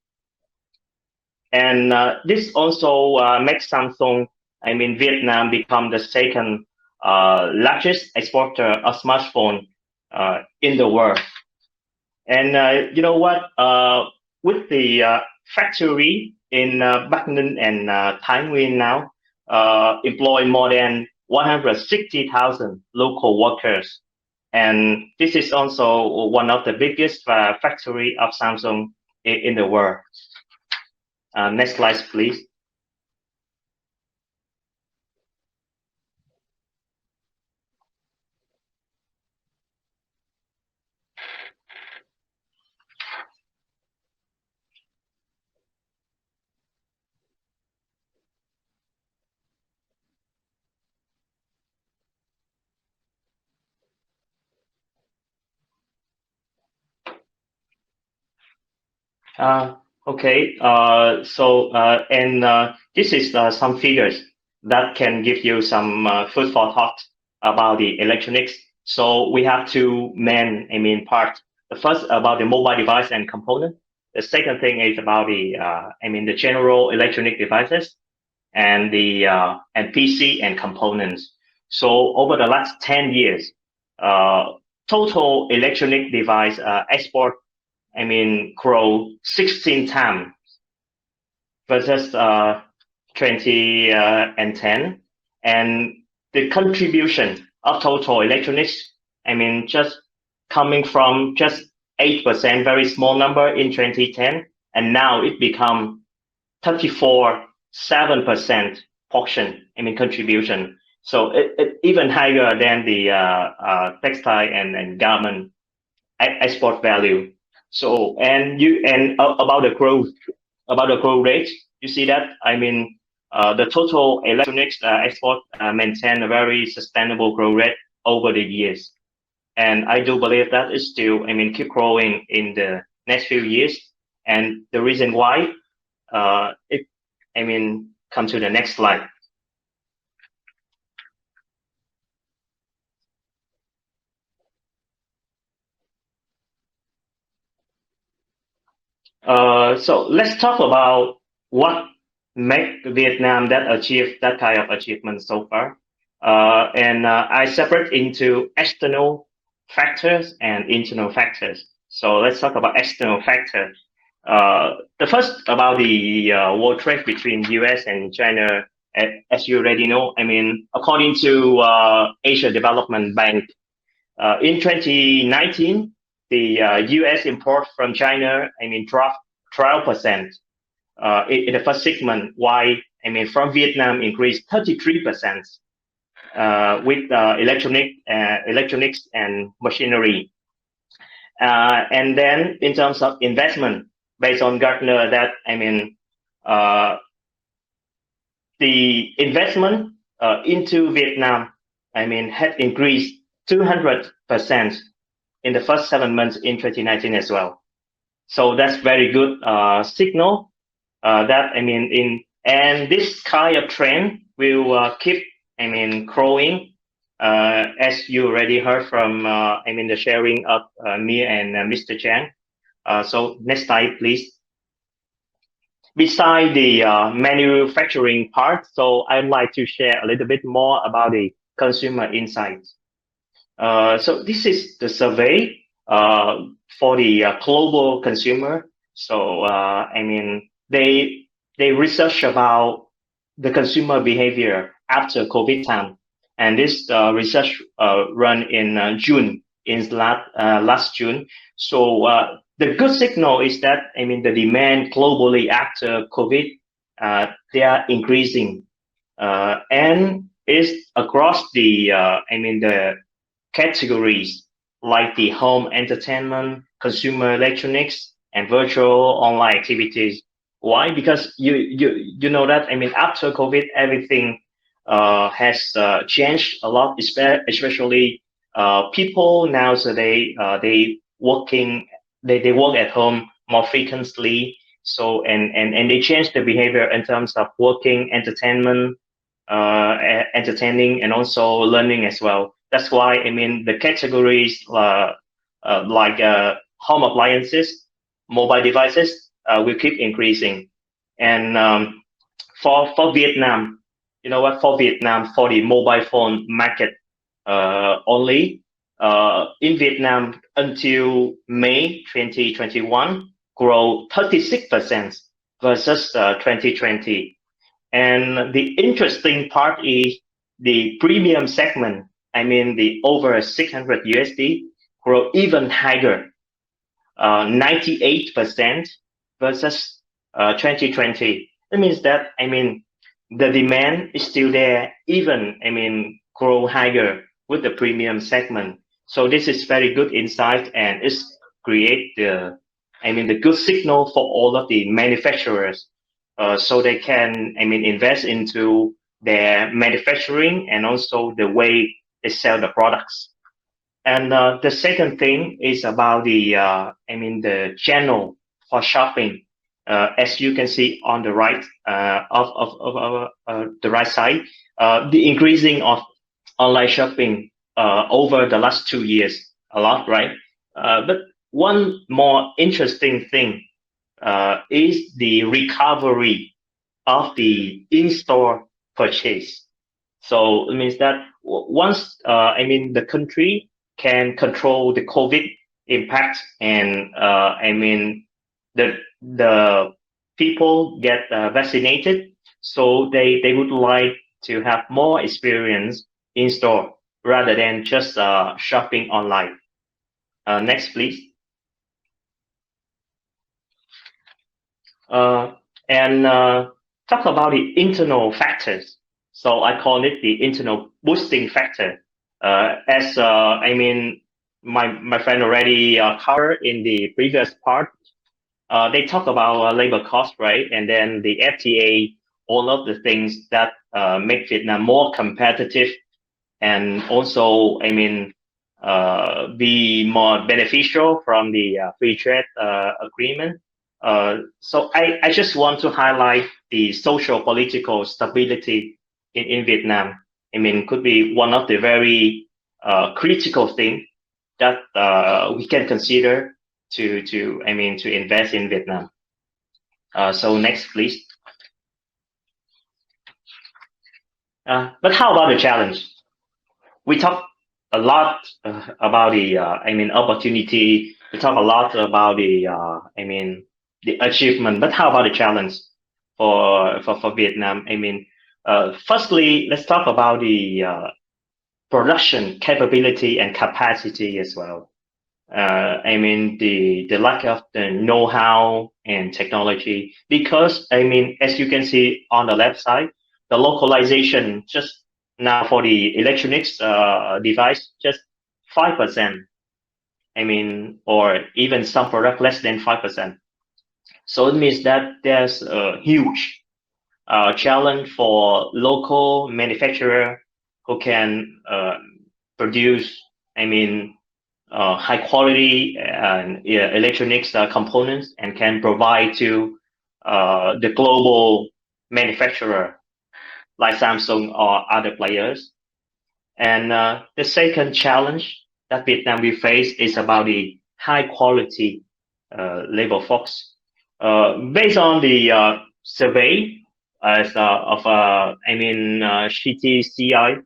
And this also makes Samsung, Vietnam, become the second largest exporter of smartphone in the world. And you know what? With the factory in Bắc Ninh and Thái Nguyên now, employ more than 160,000 local workers. And this is also one of the biggest factory of Samsung in the world. Next slide, please. Okay. This is some figures that can give you some food for thought about the electronics. So we have two main parts. The first about the mobile device and component. The second thing is about the general electronic devices and and PC and components. So over the last 10 years, total electronic device export grow 16 times versus 2010, and the contribution of total electronics, just coming from just 8%, very small number in 2010, and now it become 34.7% portion, contribution. So it even higher than the textile and garment export value. So about the growth rate, you see that the total electronics export maintain a very sustainable growth rate over the years, and I do believe that is still keep growing in the next few years. And the reason why come to the next slide. So let's talk about what make Vietnam that achieve that kind of achievement so far. I separate into external factors and internal factors. So let's talk about external factors. The first about the world trade between US and China, as you already know, according to Asia Development Bank, in 2019, the US import from China, dropped 12% in the first 6 months, while from Vietnam increased 33% with electronics and machinery. And then in terms of investment, based on Gartner, that the investment into Vietnam, had increased 200% in the first 7 months in 2019 as well. So that's very good signal that and this kind of trend will keep growing, as you already heard from the sharing of me and Mr. Chang. So next slide, please. Beside the manufacturing part, so I'd like to share a little bit more about the consumer insights. So this is the survey for the global consumer. So they research about the consumer behavior after COVID time, and this research run in June, in last June. So the good signal is that the demand globally after COVID, they are increasing, and is across the the categories like the home entertainment, consumer electronics, and virtual online activities. Why? Because you know that after COVID, everything has changed a lot, especially people nowadays they work at home more frequently. So and they change the behavior in terms of working, entertainment, entertaining, and also learning as well. That's why the categories like home appliances, mobile devices will keep increasing. And for Vietnam, you know what? For Vietnam, for the mobile phone market only, in Vietnam until May 2021, grow 36% versus 2020. And the interesting part is the premium segment. The over 600 USD grow even higher, 98% versus 2020. That means that, I mean, the demand is still there, even, I mean, grow higher with the premium segment. So this is very good insight, and it's create the, I mean, the good signal for all of the manufacturers, so they can, I mean, invest into their manufacturing and also the way they sell the products. And the second thing is about the, I mean, the channel for shopping. As you can see on the right of the right side, the increasing of online shopping over the last 2 years, a lot, right? But one more interesting thing is the recovery of the in-store purchase. So it means that once, I mean, the country can control the COVID impact, and I mean, the people get vaccinated, so they would like to have more experience in store rather than just shopping online. Next, please. And talk about the internal factors. So I call it the internal boosting factor. As I mean, my friend already covered in the previous part. They talk about labor cost, right? And then the FTA, all of the things that make Vietnam more competitive, and also, I mean, be more beneficial from the free trade agreement. So I just want to highlight the social political stability in Vietnam. I mean, could be one of the very critical thing that we can consider to I mean, to invest in Vietnam. So next, please. But how about the challenge? We talk a lot about the I mean, opportunity. We talk a lot about the I mean, the achievement. But how about the challenge for Vietnam? I mean, firstly, let's talk about the production capability and capacity as well. I mean, the lack of the know-how and technology, because I mean, as you can see on the left side, the localization just now for the electronics device, just 5%. I mean, or even some product less than 5%. So it means that there's a huge challenge for local manufacturer who can produce, I mean, high quality electronics components, and can provide to the global manufacturer like Samsung or other players. And the second challenge that Vietnam will face is about the high quality labor force. Based on the survey as of I mean, CTCI,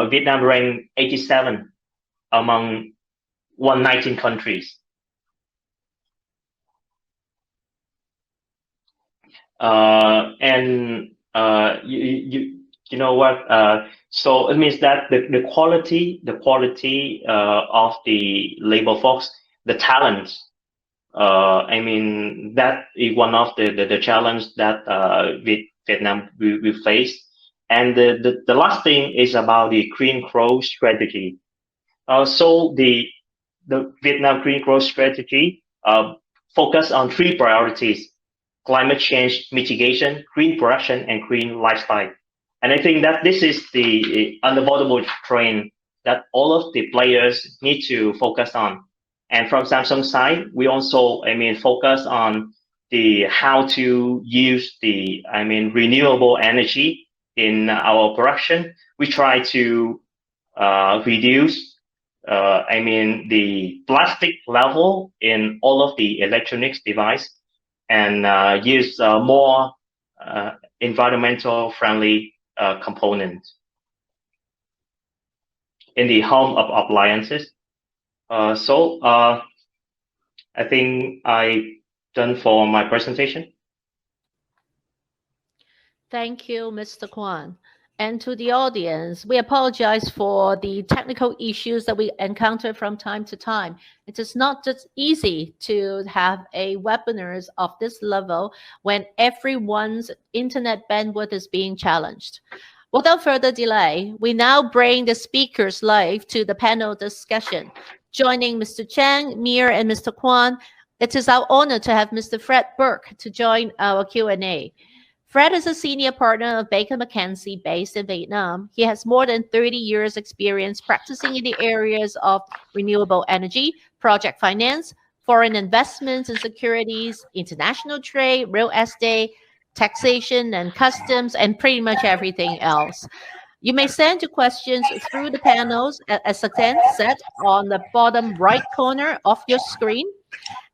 Vietnam ranked 87 among 119 countries. And you know what? So it means that the quality of the labor force, the talents. I mean, that is one of the challenge that Vietnam will face. And the last thing is about the green growth strategy. So the Vietnam green growth strategy focus on three priorities: climate change mitigation, green production, and green lifestyle. And I think that this is the unavoidable trend that all of the players need to focus on. And from Samsung side, we also, I mean, focus on the how to use the, I mean, renewable energy in our production. We try to reduce, I mean, the plastic level in all of the electronics device, and use more environmental friendly components in the home of appliances. So I think I done for my presentation. Thank you, Mr. Kwan. And to the audience, we apologize for the technical issues that we encounter from time to time. It is not just easy to have a webinars of this level when everyone's internet bandwidth is being challenged. Without further delay, we now bring the speakers live to the panel discussion. Joining Mr. Chang, Mir, and Mr. Kwan, it is our honor to have Mr. Fred Burke to join our Q&A. Fred is a senior partner of Baker McKenzie based in Vietnam. He has more than 30 years experience practicing in the areas of renewable energy, project finance, foreign investments and securities, international trade, real estate, taxation and customs, and pretty much everything else. You may send your questions through the panels as again set on the bottom right corner of your screen.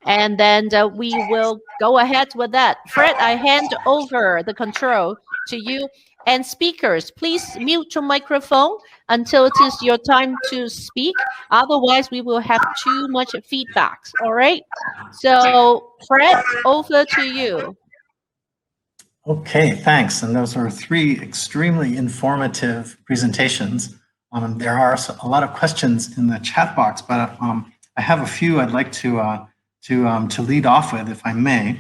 And then we will go ahead with that. Fred, I hand over the control to you. And speakers, please mute your microphone until it is your time to speak. Otherwise, we will have too much feedback. All right? So, Fred, over to you. Okay, thanks. And those are three extremely informative presentations. There are a lot of questions in the chat box, but I have a few I'd like to lead off with, if I may.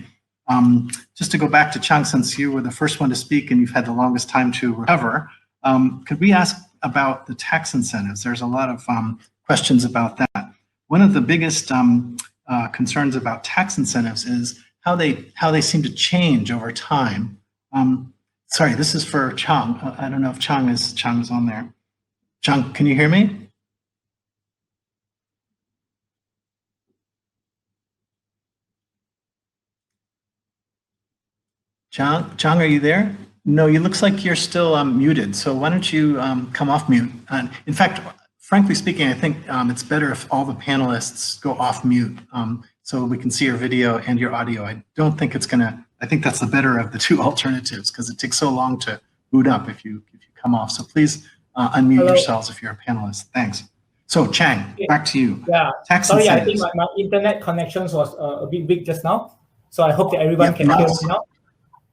Just to go back to Chang, since you were the first one to speak and you've had the longest time to recover, could we ask about the tax incentives? There's a lot of questions about that. One of the biggest concerns about tax incentives is how they seem to change over time. Sorry, this is for Chang. I don't know if Chang is on there. Chang, can you hear me? Chang, are you there? No, it looks like you're still muted. So why don't you come off mute? In fact, frankly speaking, I think it's better if all the panelists go off mute so we can see your video and your audio. I don't think it's gonna, I think that's the better of the two alternatives because it takes so long to boot up if you come off. So please unmute yourselves if you're a panelist. Thanks. So Chang, back to you. Yeah, tax sorry, incentives. I think my internet connections was a bit weak just now. So I hope that everyone can hear me now.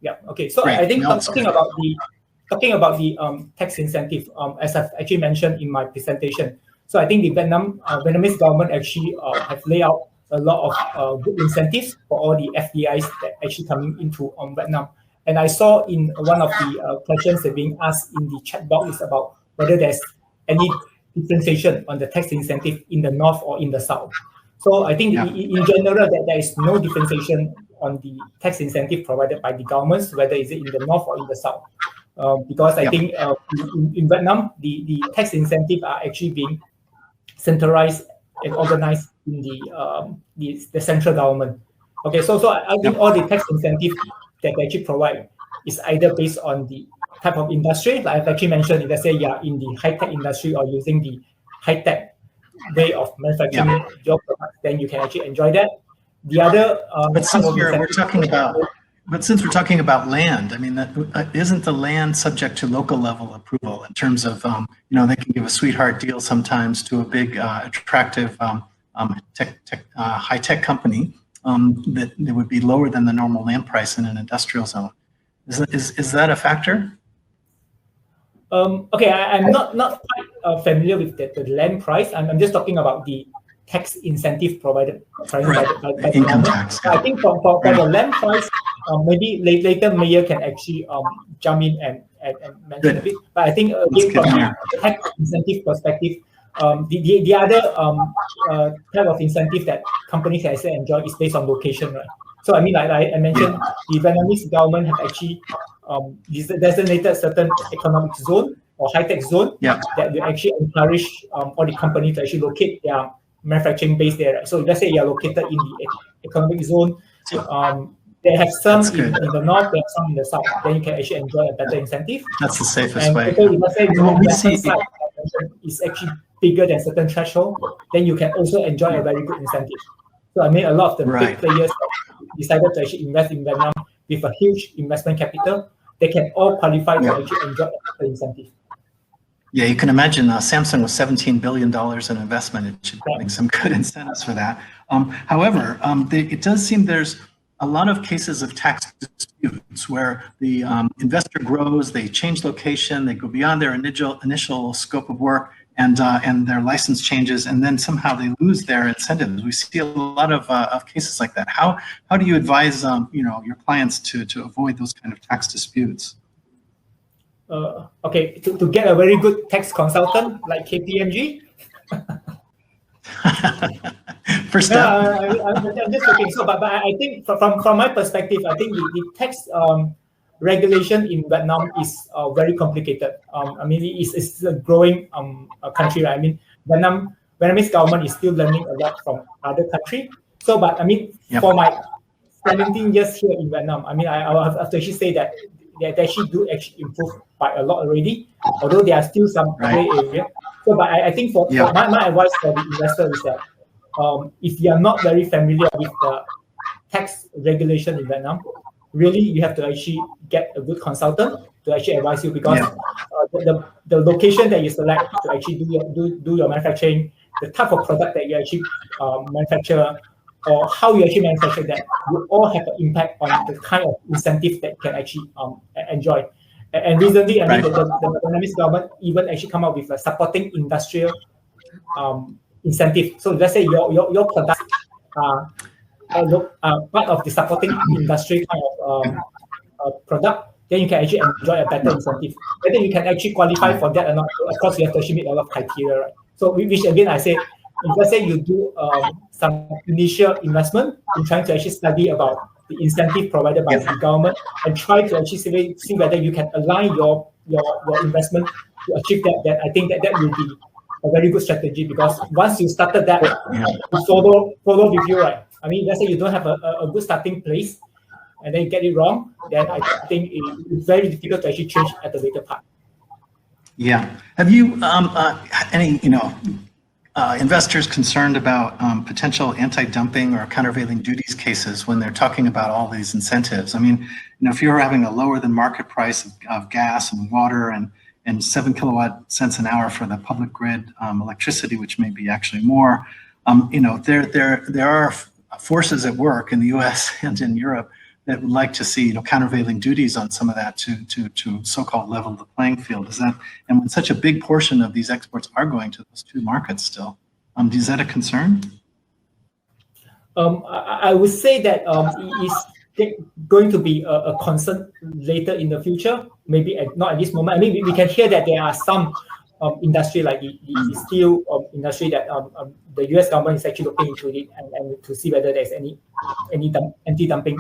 Yeah. Okay. So Great. I think No, talking about the tax incentive, as I've actually mentioned in my presentation. So I think the Vietnamese government actually have laid out a lot of good incentives for all the FDIs that actually coming into Vietnam. And I saw in one of the questions that being asked in the chat box is about whether there's any differentiation on the tax incentive in the north or in the south. So I think in general that there is no differentiation on the tax incentive provided by the governments, whether is it in the north or in the south. Because I think in Vietnam, the tax incentives are actually being centralized and organized in the central government. Okay, so I think all the tax incentives that they actually provide is either based on the type of industry, like I've actually mentioned, let's say you're in the high-tech industry or using the high-tech way of manufacturing your products, then you can actually enjoy that. The other, but since we're talking about land, I mean, isn't the land subject to local level approval in terms of, they can give a sweetheart deal sometimes to a big, attractive high-tech company that would be lower than the normal land price in an industrial zone. Is that a factor? Okay, I'm not quite familiar with the land price. I'm just talking about the tax incentive provided by the income government. tax. I think for the land price, maybe later Mayor can actually jump in and mention a bit. But I think again from the tax incentive perspective, the other type of incentive that companies can actually enjoy is based on location, right? So I mean, like I mentioned, the Vietnamese government have actually designated certain economic zone or high-tech zone that will actually encourage all the companies to actually locate their manufacturing base there. Right? So let's say you are located in the economic zone, they have some in the north, they have some in the south. Then you can actually enjoy a better incentive. That's the safest way. Also, let's say the investment side is actually bigger than certain threshold, then you can also enjoy a very good incentive. So I mean, a lot of the big players decided to actually invest in Vietnam with a huge investment capital. They can all qualify to actually enjoy a better incentive. Yeah, you can imagine Samsung with $17 billion in investment. It should make some good incentives for that. However, it does seem there's a lot of cases of tax disputes where the investor grows, they change location, they go beyond their initial scope of work, and their license changes, and then somehow they lose their incentives. We see a lot of cases like that. How do you advise your clients to avoid those kind of tax disputes? Okay, to get a very good tax consultant like KPMG. First step. I'm just joking. So, but I think from my perspective, I think the tax regulation in Vietnam is very complicated. I mean, it's a growing country, right? I mean, Vietnamese government is still learning a lot from other countries. So, but I mean, for my 17 years here in Vietnam, I mean, I have to actually say that they actually do improve by a lot already, although there are still some gray area. So, but I think for my advice for the investor is that if you are not very familiar with the tax regulation in Vietnam, really you have to actually get a good consultant to actually advise you, because the location that you select to actually do your manufacturing, the type of product that you actually manufacture, or how you actually manufacture that, will all have an impact on the kind of incentive that you can actually enjoy. And recently, I mean, the Vietnamese government even actually come up with a supporting industrial incentive. So let's say your products are part of the supporting industry kind of product, then you can actually enjoy a better incentive. Whether you can actually qualify for that or not, of course, you have to actually meet a lot of criteria, right? So, which again, I say, if let's say you do some initial investment in trying to actually study about the incentive provided by the government, and try to actually see whether you can align your investment to achieve that, I think that will be a very good strategy, because once you started that, follow with you, right? I mean, let's say you don't have a good starting place, and then you get it wrong, then I think it's very difficult to actually change at the later part. Yeah. Have you any investors concerned about potential anti-dumping or countervailing duties cases when they're talking about all these incentives? I mean, if you're having a lower than market price of gas and water and 7 kilowatt cents an hour for the public grid electricity, which may be actually more, there are forces at work in the U.S. and in Europe that would like to see countervailing duties on some of that to so-called level the playing field. Is that, and when such a big portion of these exports are going to those two markets still, is that a concern? I would say that it's going to be a concern later in the future, maybe not at this moment. I mean, we can hear that there are some industry like the steel industry that the US government is actually looking into it and to see whether there's any anti-dumping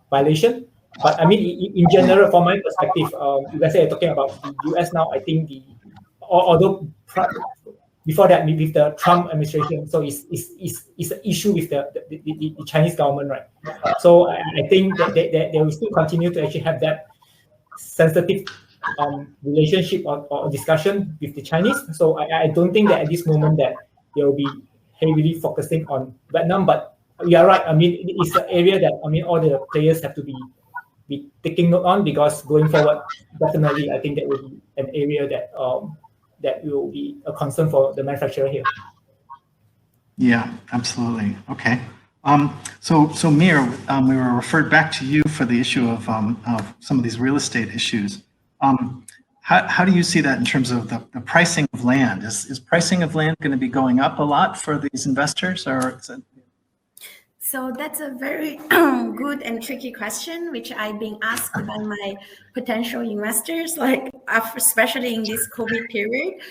violation. But I mean, in general, from my perspective, let's say you're talking about the US now, I think although before that with the Trump administration, so it's an issue with the Chinese government, right? So I think that they will still continue to actually have that sensitive relationship or discussion with the Chinese. So I don't think that at this moment that they will be heavily focusing on Vietnam. But you are right. I mean, it's an area that all the players have to be taking note on, because going forward, definitely, I think that will be an area that that will be a concern for the manufacturer here. Yeah, absolutely. Okay. So Mir, we were referred back to you for the issue of some of these real estate issues. How do you see that in terms of the pricing of land? Is pricing of land going to be going up a lot for these investors, or is it? So that's a very good and tricky question, which I've been asked by my potential investors, like especially in this COVID period.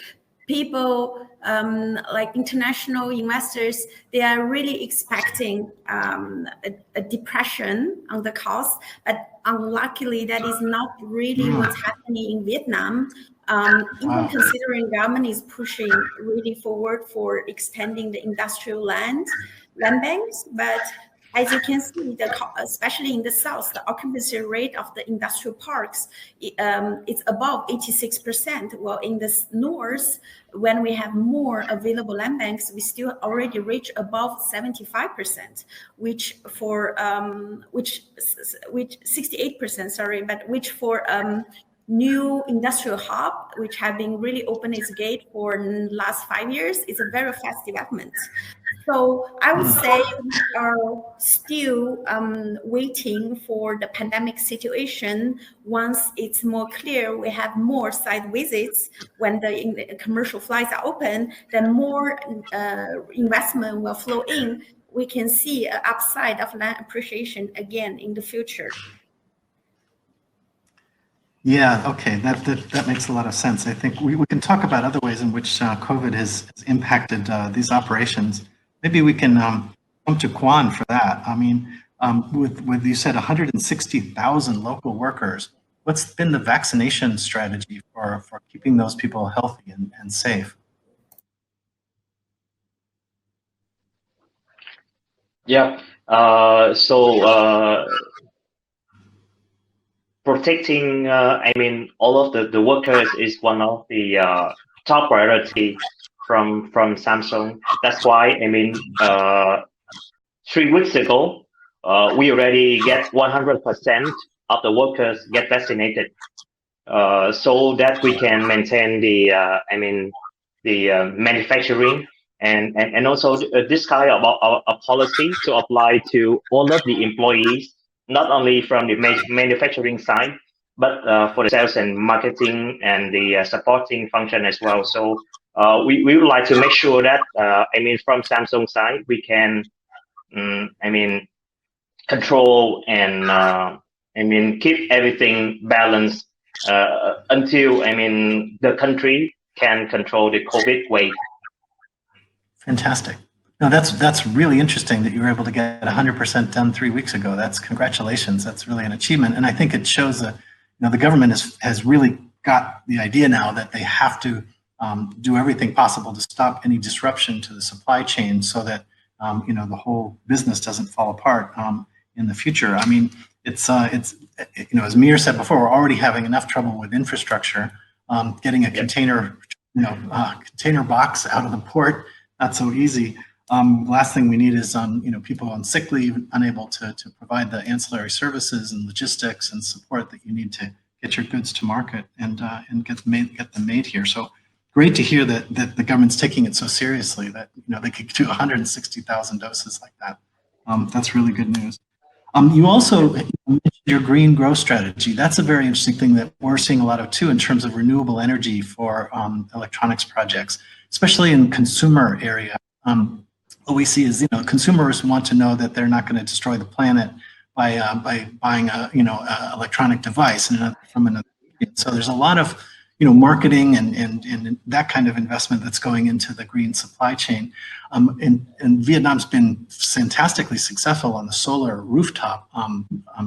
People like international investors, they are really expecting a depression on the cost, but unluckily that is not really what's happening in Vietnam. Even considering government is pushing really forward for extending the industrial land banks, but as you can see, especially in the south, the occupancy rate of the industrial parks it's above 86%. Well, in the north, when we have more available land banks, we still already reach above 75%, which for which 68%, sorry, but which for new industrial hub, which have been really open its gate for the last 5 years, is a very fast development. So I would say we are still waiting for the pandemic situation. Once it's more clear, we have more site visits. When the commercial flights are open, then more investment will flow in. We can see an upside of land appreciation again in the future. Yeah, okay, that makes a lot of sense. I think we can talk about other ways in which COVID has impacted these operations. Maybe we can come to Kwan for that. I mean, with you said 160,000 local workers, what's been the vaccination strategy for keeping those people healthy and safe? Yeah. Protecting, I mean, all of the workers is one of the top priority from Samsung. That's why, I mean, 3 weeks ago, we already get 100% of the workers get vaccinated, so that we can maintain the, I mean, the manufacturing and also this kind of a policy to apply to all of the employees, not only from the manufacturing side, but for the sales and marketing and the supporting function as well. So we would like to make sure that, I mean, from Samsung side, we can, I mean, control and, I mean, keep everything balanced until, I mean, the country can control the COVID wave. Fantastic. No, that's really interesting that you were able to get 100% done 3 weeks ago. That's congratulations. That's really an achievement, and I think it shows that the government has really got the idea now that they have to do everything possible to stop any disruption to the supply chain, so that the whole business doesn't fall apart in the future. I mean, it's as Mir said before, we're already having enough trouble with infrastructure, getting a container container box out of the port. Not so easy. Last thing we need is people on sick leave, unable to provide the ancillary services and logistics and support that you need to get your goods to market and get them made here. So great to hear that the government's taking it so seriously that they could do 160,000 doses like that. That's really good news. You also mentioned your green growth strategy. That's a very interesting thing that we're seeing a lot of too in terms of renewable energy for electronics projects, especially in consumer area. What we see is consumers want to know that they're not going to destroy the planet by buying a electronic device from another. So there's a lot of marketing and that kind of investment that's going into the green supply chain. And Vietnam's been fantastically successful on the solar rooftop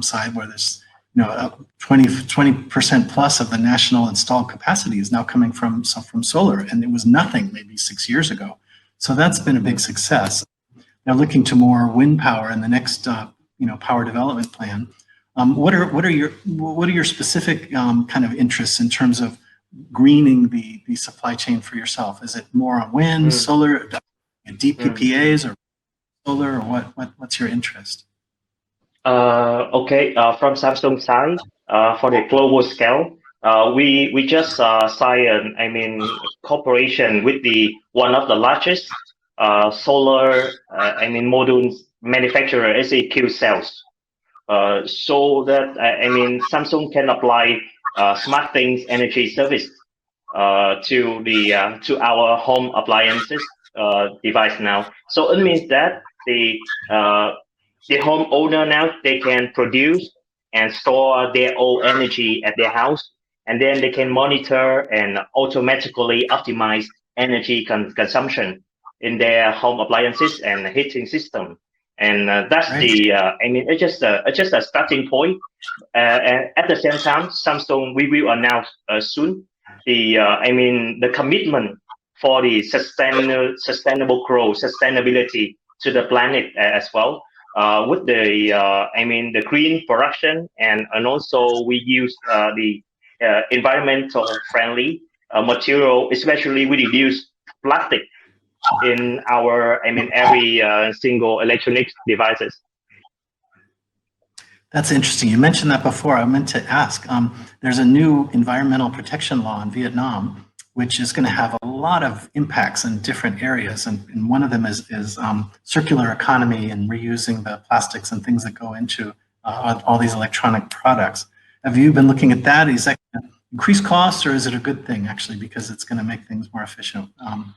side, where there's 20% plus of the national installed capacity is now coming from solar, and it was nothing maybe 6 years ago. So that's been a big success. Now looking to more wind power in the next power development plan. What are your specific kind of interests in terms of greening the supply chain for yourself? Is it more on wind, solar, deep PPAs, or solar, or what's your interest? Okay, from Samsung side, for the global scale, we just signed, I mean, cooperation with one of the largest solar, I mean, modules manufacturer, SEQ Cells, so that I mean, Samsung can apply smart things energy service to our home appliances device now. So it means that the homeowner now, they can produce and store their own energy at their house, and then they can monitor and automatically optimize energy consumption in their home appliances and heating system. And that's the I mean, it's just a starting point. And at the same time, Samsung, we will announce soon I mean, the commitment for the sustainable growth, sustainability to the planet as well. With the I mean, the green production, and also we use the environmental friendly material, especially we reduce plastic in our, I mean, every single electronic devices. That's interesting. You mentioned that before. I meant to ask. There's a new environmental protection law in Vietnam which is going to have a lot of impacts in different areas. And one of them is circular economy and reusing the plastics and things that go into all these electronic products. Have you been looking at that? Is that going to increase costs, or is it a good thing, actually, because it's going to make things more efficient?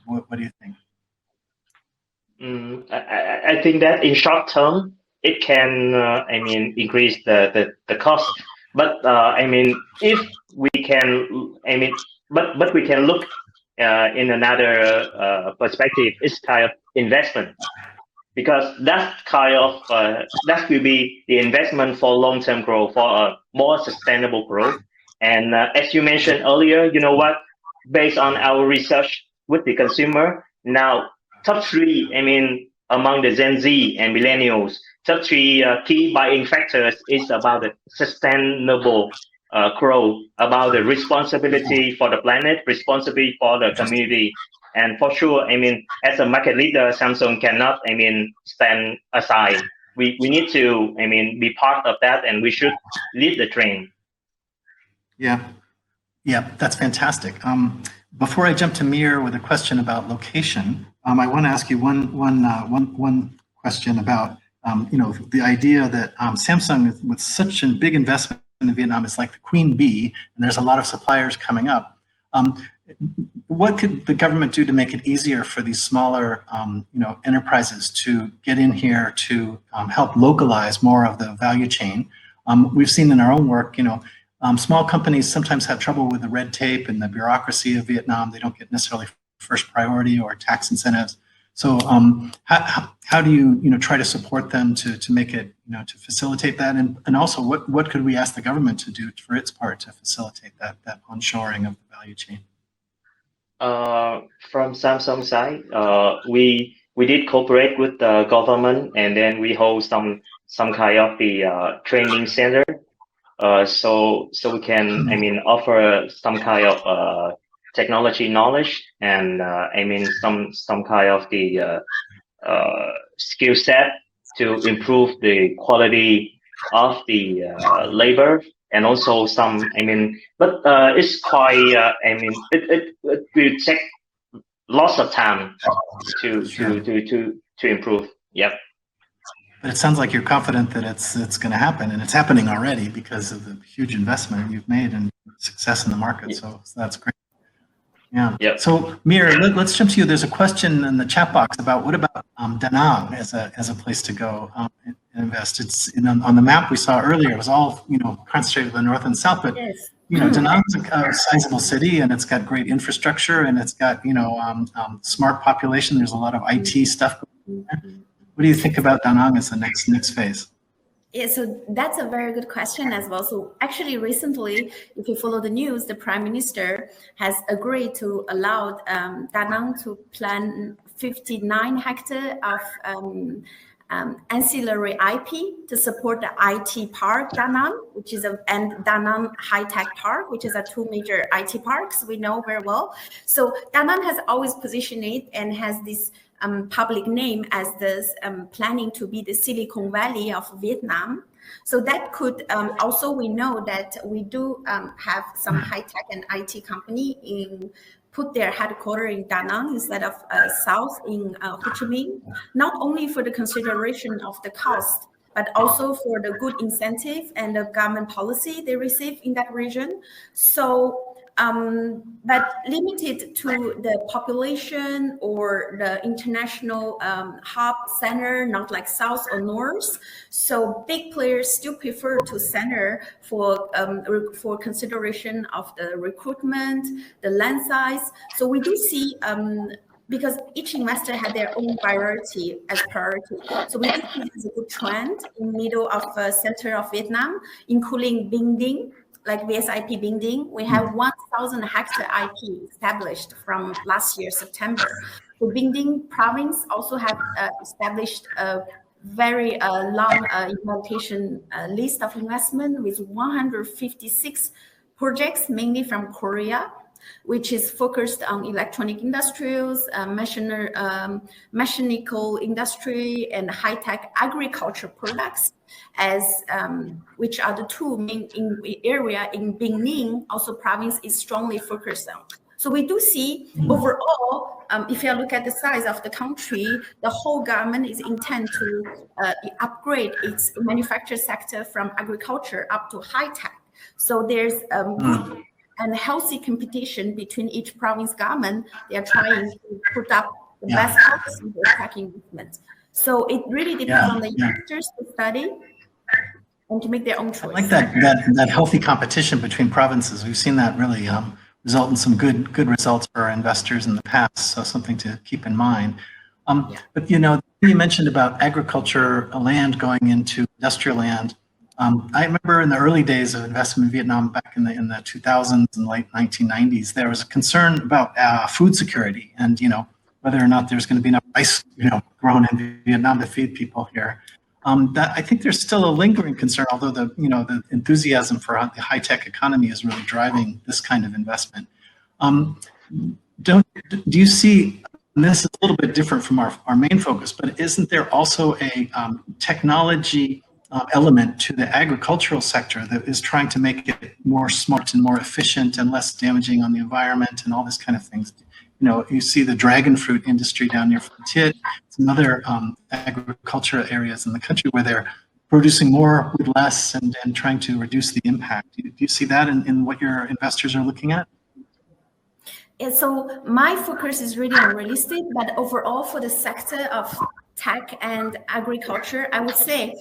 What do you think? I think that in short term, it can, increase the cost. But if we can, but we can look in another perspective. It's kind of investment, because that kind of that will be the investment for long-term growth, for a more sustainable growth. And as you mentioned earlier, you know what? Based on our research with the consumer, now top three, among the Gen Z and millennials, top three key buying factors is about the sustainable growth, about the responsibility for the planet, responsibility for the community. And for sure, as a market leader, Samsung cannot, stand aside. We need to, be part of that, and we should lead the train. Yeah, that's fantastic. Before I jump to Mir with a question about location, I want to ask you one question about the idea that Samsung, with such a big investment in Vietnam, is like the queen bee, and there's a lot of suppliers coming up. What could the government do to make it easier for these smaller enterprises to get in here to help localize more of the value chain? We've seen in our own work, small companies sometimes have trouble with the red tape and the bureaucracy of Vietnam. They don't get necessarily first priority or tax incentives. So how do you try to support them to make it, to facilitate that? And also, what could we ask the government to do for its part to facilitate that onshoring of the value chain? From Samsung side, we did cooperate with the government, and then we hold some kind of the training center. So we can, offer some kind of technology knowledge, and some kind of the skill set to improve the quality of the labor, and also some, but it's quite, it will take lots of time to improve. Yep. But it sounds like you're confident that it's going to happen, and it's happening already because of the huge investment you've made and success in the market. So that's great. Yeah. Yep. So Mir, let's jump to you. There's a question in the chat box about what about Da Nang as a place to go and invest. It's on the map we saw earlier. It was all concentrated in the north and south, but Yes. Da Nang's a sizable city, and it's got great infrastructure, and it's got smart population. There's a lot of IT stuff going on there. What do you think about Da Nang as the next phase? Yeah, so that's a very good question as well. So actually recently, if you follow the news, the Prime Minister has agreed to allow Da Nang to plant 59 hectares of ancillary IP to support the IT park Da Nang, which is and Da Nang High Tech Park, which is two major IT parks we know very well. So Da Nang has always positioned it and has this public name as this planning to be the Silicon Valley of Vietnam. So that could also, we know that we do have some high tech and IT company put their headquarters in Da Nang instead of south in Ho Chi Minh, not only for the consideration of the cost, but also for the good incentive and the government policy they receive in that region. So but limited to the population or the international hub center, not like south or north. So big players still prefer to center for consideration of the recruitment, the land size. So we do see because each investor had their own priority as priority. So we do see this is a good trend in middle of center of Vietnam, including Binh Dinh. Like VSIP Binh Dinh, we have 1,000 hectare IP established from last year, September. So Binh Dinh province also have established a very long implementation list of investment with 156 projects, mainly from Korea, which is focused on electronic industrials, mechanical industry, and high-tech agriculture products, as which are the two main area in Binh Dinh, also province is strongly focused on. So we do see overall, if you look at the size of the country, the whole government is intent to upgrade its manufacturing sector from agriculture up to high tech. So there's good and healthy competition between each province government. They are trying to put up the best policy for tech investment. So it really depends on the investors to study and to make their own choice. I like that healthy competition between provinces. We've seen that really result in some good results for our investors in the past. So something to keep in mind. But you mentioned about agriculture land going into industrial land. I remember in the early days of investment in Vietnam back in the 2000s and late 1990s, there was a concern about food security and whether or not there's going to be enough rice grown in Vietnam to feed people here. That I think there's still a lingering concern, although the enthusiasm for the high tech economy is really driving this kind of investment. Do you see? And this is a little bit different from our main focus, but isn't there also a technology element to the agricultural sector that is trying to make it more smart and more efficient and less damaging on the environment and all this kind of things? You see the dragon fruit industry down near Phan Thiet, some other agricultural areas in the country where they're producing more with less and trying to reduce the impact. Do you see that in what your investors are looking at? And so my focus is really on real estate, but overall for the sector of tech and agriculture, I would say,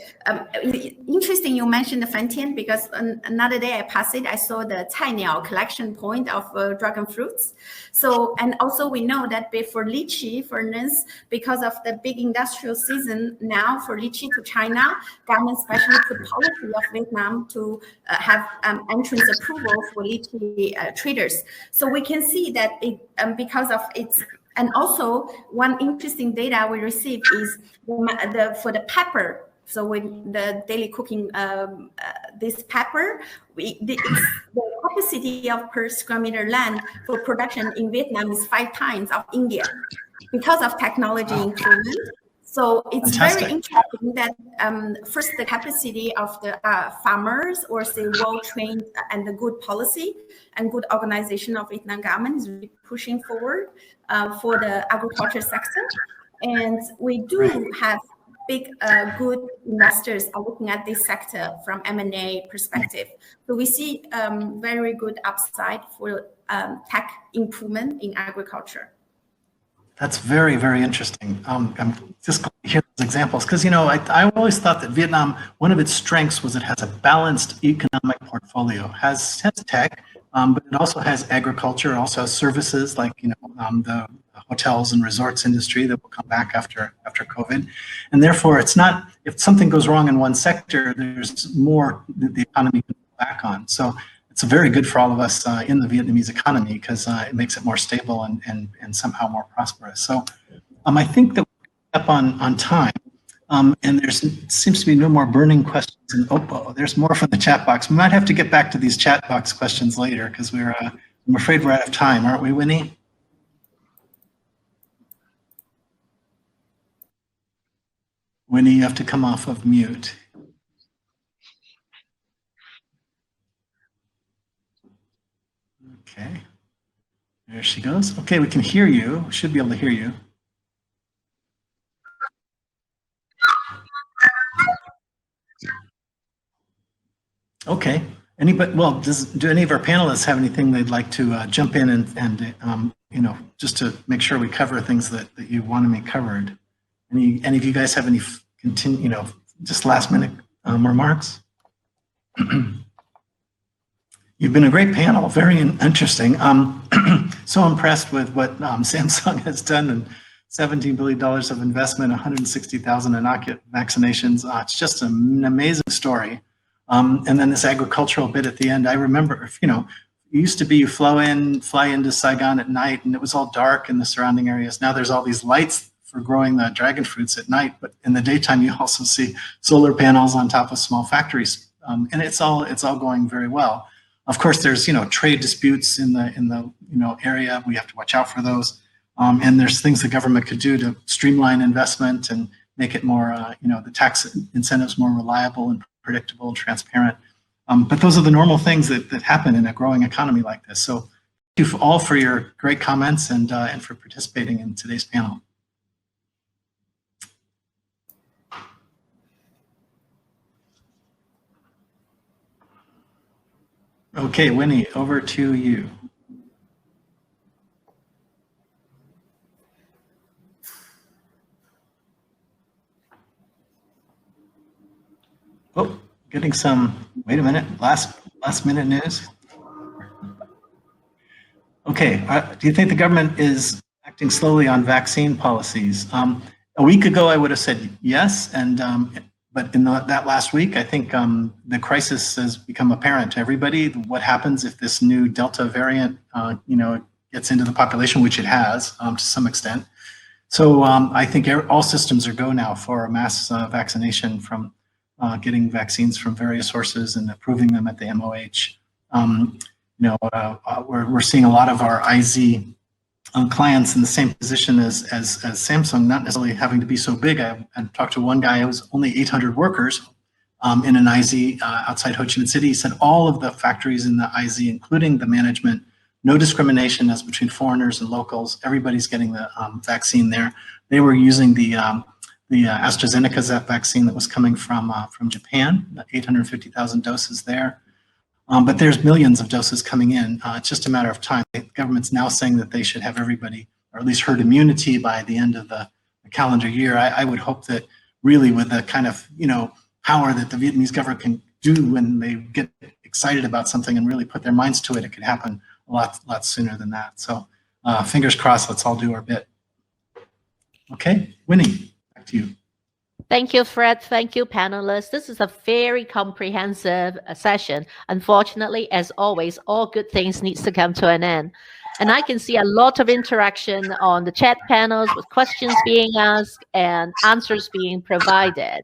interesting you mentioned the Phan Thiet, because another day I passed it, I saw the Cai Niao collection point of dragon fruits. So, and also we know that for lychee, for instance, because of the big industrial season now for lychee to China, government especially put policy of Vietnam to have entrance approval for lychee traders. So we can see that it, because of its. And also, one interesting data we received is for the pepper. So with the daily cooking, this pepper, the capacity of per square meter land for production in Vietnam is 5 times of India because of technology improvement. So it's very interesting that first the capacity of the farmers, or say well-trained and the good policy and good organization of Vietnam government is really pushing forward for the agriculture sector. And we do have big good investors are looking at this sector from M&A perspective. So we see very good upside for tech improvement in agriculture. That's very, very interesting. I'm just going to hear those examples because, I always thought that Vietnam, one of its strengths was it has a balanced economic portfolio, has tech, but it also has agriculture, also has services like, the hotels and resorts industry that will come back after COVID. And therefore, it's not, if something goes wrong in one sector, there's more that the economy can go back on. So it's very good for all of us in the Vietnamese economy because it makes it more stable and somehow more prosperous. So I think that we're up on time, and there seems to be no more burning questions. And there's more from the chat box. We might have to get back to these chat box questions later because I'm afraid we're out of time, aren't we, Winnie? Winnie, you have to come off of mute. Okay, there she goes. Okay, we can hear you. Should be able to hear you. Okay. Anybody? Well, do any of our panelists have anything they'd like to jump in and just to make sure we cover things that you want to make covered? Any of you guys have any just last minute remarks? You've been a great panel, very interesting. So impressed with what Samsung has done and $17 billion of investment, 160,000 vaccinations. It's just an amazing story. And then this agricultural bit at the end, I remember, it used to be you fly into Saigon at night and it was all dark in the surrounding areas. Now there's all these lights for growing the dragon fruits at night, but in the daytime you also see solar panels on top of small factories. And it's all going very well. Of course, there's trade disputes in the area. We have to watch out for those. And there's things the government could do to streamline investment and make it more, the tax incentives more reliable and predictable and transparent. But those are the normal things that happen in a growing economy like this. So you all for your great comments and for participating in today's panel. Okay, Winnie, over to you. Oh, getting some, wait a minute, last minute news. Okay, do you think the government is acting slowly on vaccine policies? A week ago, I would have said yes, and but in that last week, I think the crisis has become apparent to everybody. What happens if this new Delta variant, gets into the population, which it has to some extent. So I think all systems are go now for a mass vaccination from getting vaccines from various sources and approving them at the MOH. We're seeing a lot of our IZ clients in the same position as Samsung, not necessarily having to be so big. I talked to one guy who was only 800 workers in an IZ outside Ho Chi Minh City. He said all of the factories in the IZ, including the management, no discrimination as between foreigners and locals. Everybody's getting the vaccine there. They were using the AstraZeneca vaccine that was coming from Japan, 850,000 doses there. But there's millions of doses coming in. It's just a matter of time. The government's now saying that they should have everybody, or at least herd immunity by the end of the calendar year. I would hope that really with the kind of power that the Vietnamese government can do when they get excited about something and really put their minds to it, it could happen a lot sooner than that. So fingers crossed, let's all do our bit. Okay, Winnie, back to you. Thank you, Fred. Thank you, panelists. This is a very comprehensive session. Unfortunately, as always, all good things needs to come to an end. And I can see a lot of interaction on the chat panels with questions being asked and answers being provided.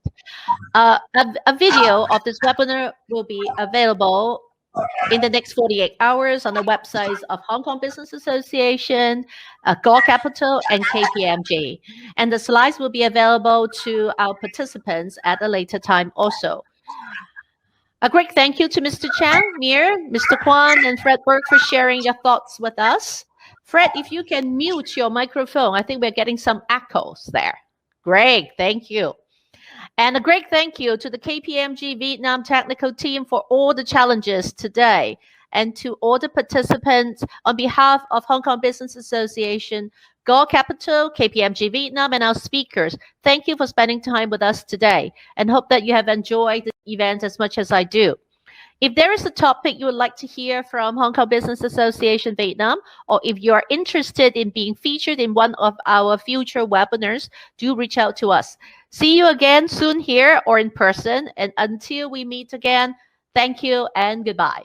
A video of this webinar will be available in the next 48 hours on the websites of Hong Kong Business Association, Gore Capital, and KPMG. And the slides will be available to our participants at a later time also. A great thank you to Mr. Chang, Mir, Mr. Kwan, and Fred Burke for sharing your thoughts with us. Fred, if you can mute your microphone, I think we're getting some echoes there. Great, thank you. And a great thank you to the KPMG Vietnam technical team for all the challenges today, and to all the participants on behalf of Hong Kong Business Association, Gore Capital, KPMG Vietnam, and our speakers. Thank you for spending time with us today, and hope that you have enjoyed the event as much as I do. If there is a topic you would like to hear from Hong Kong Business Association Vietnam, or if you are interested in being featured in one of our future webinars, do reach out to us. See you again soon here or in person. And until we meet again, thank you and goodbye.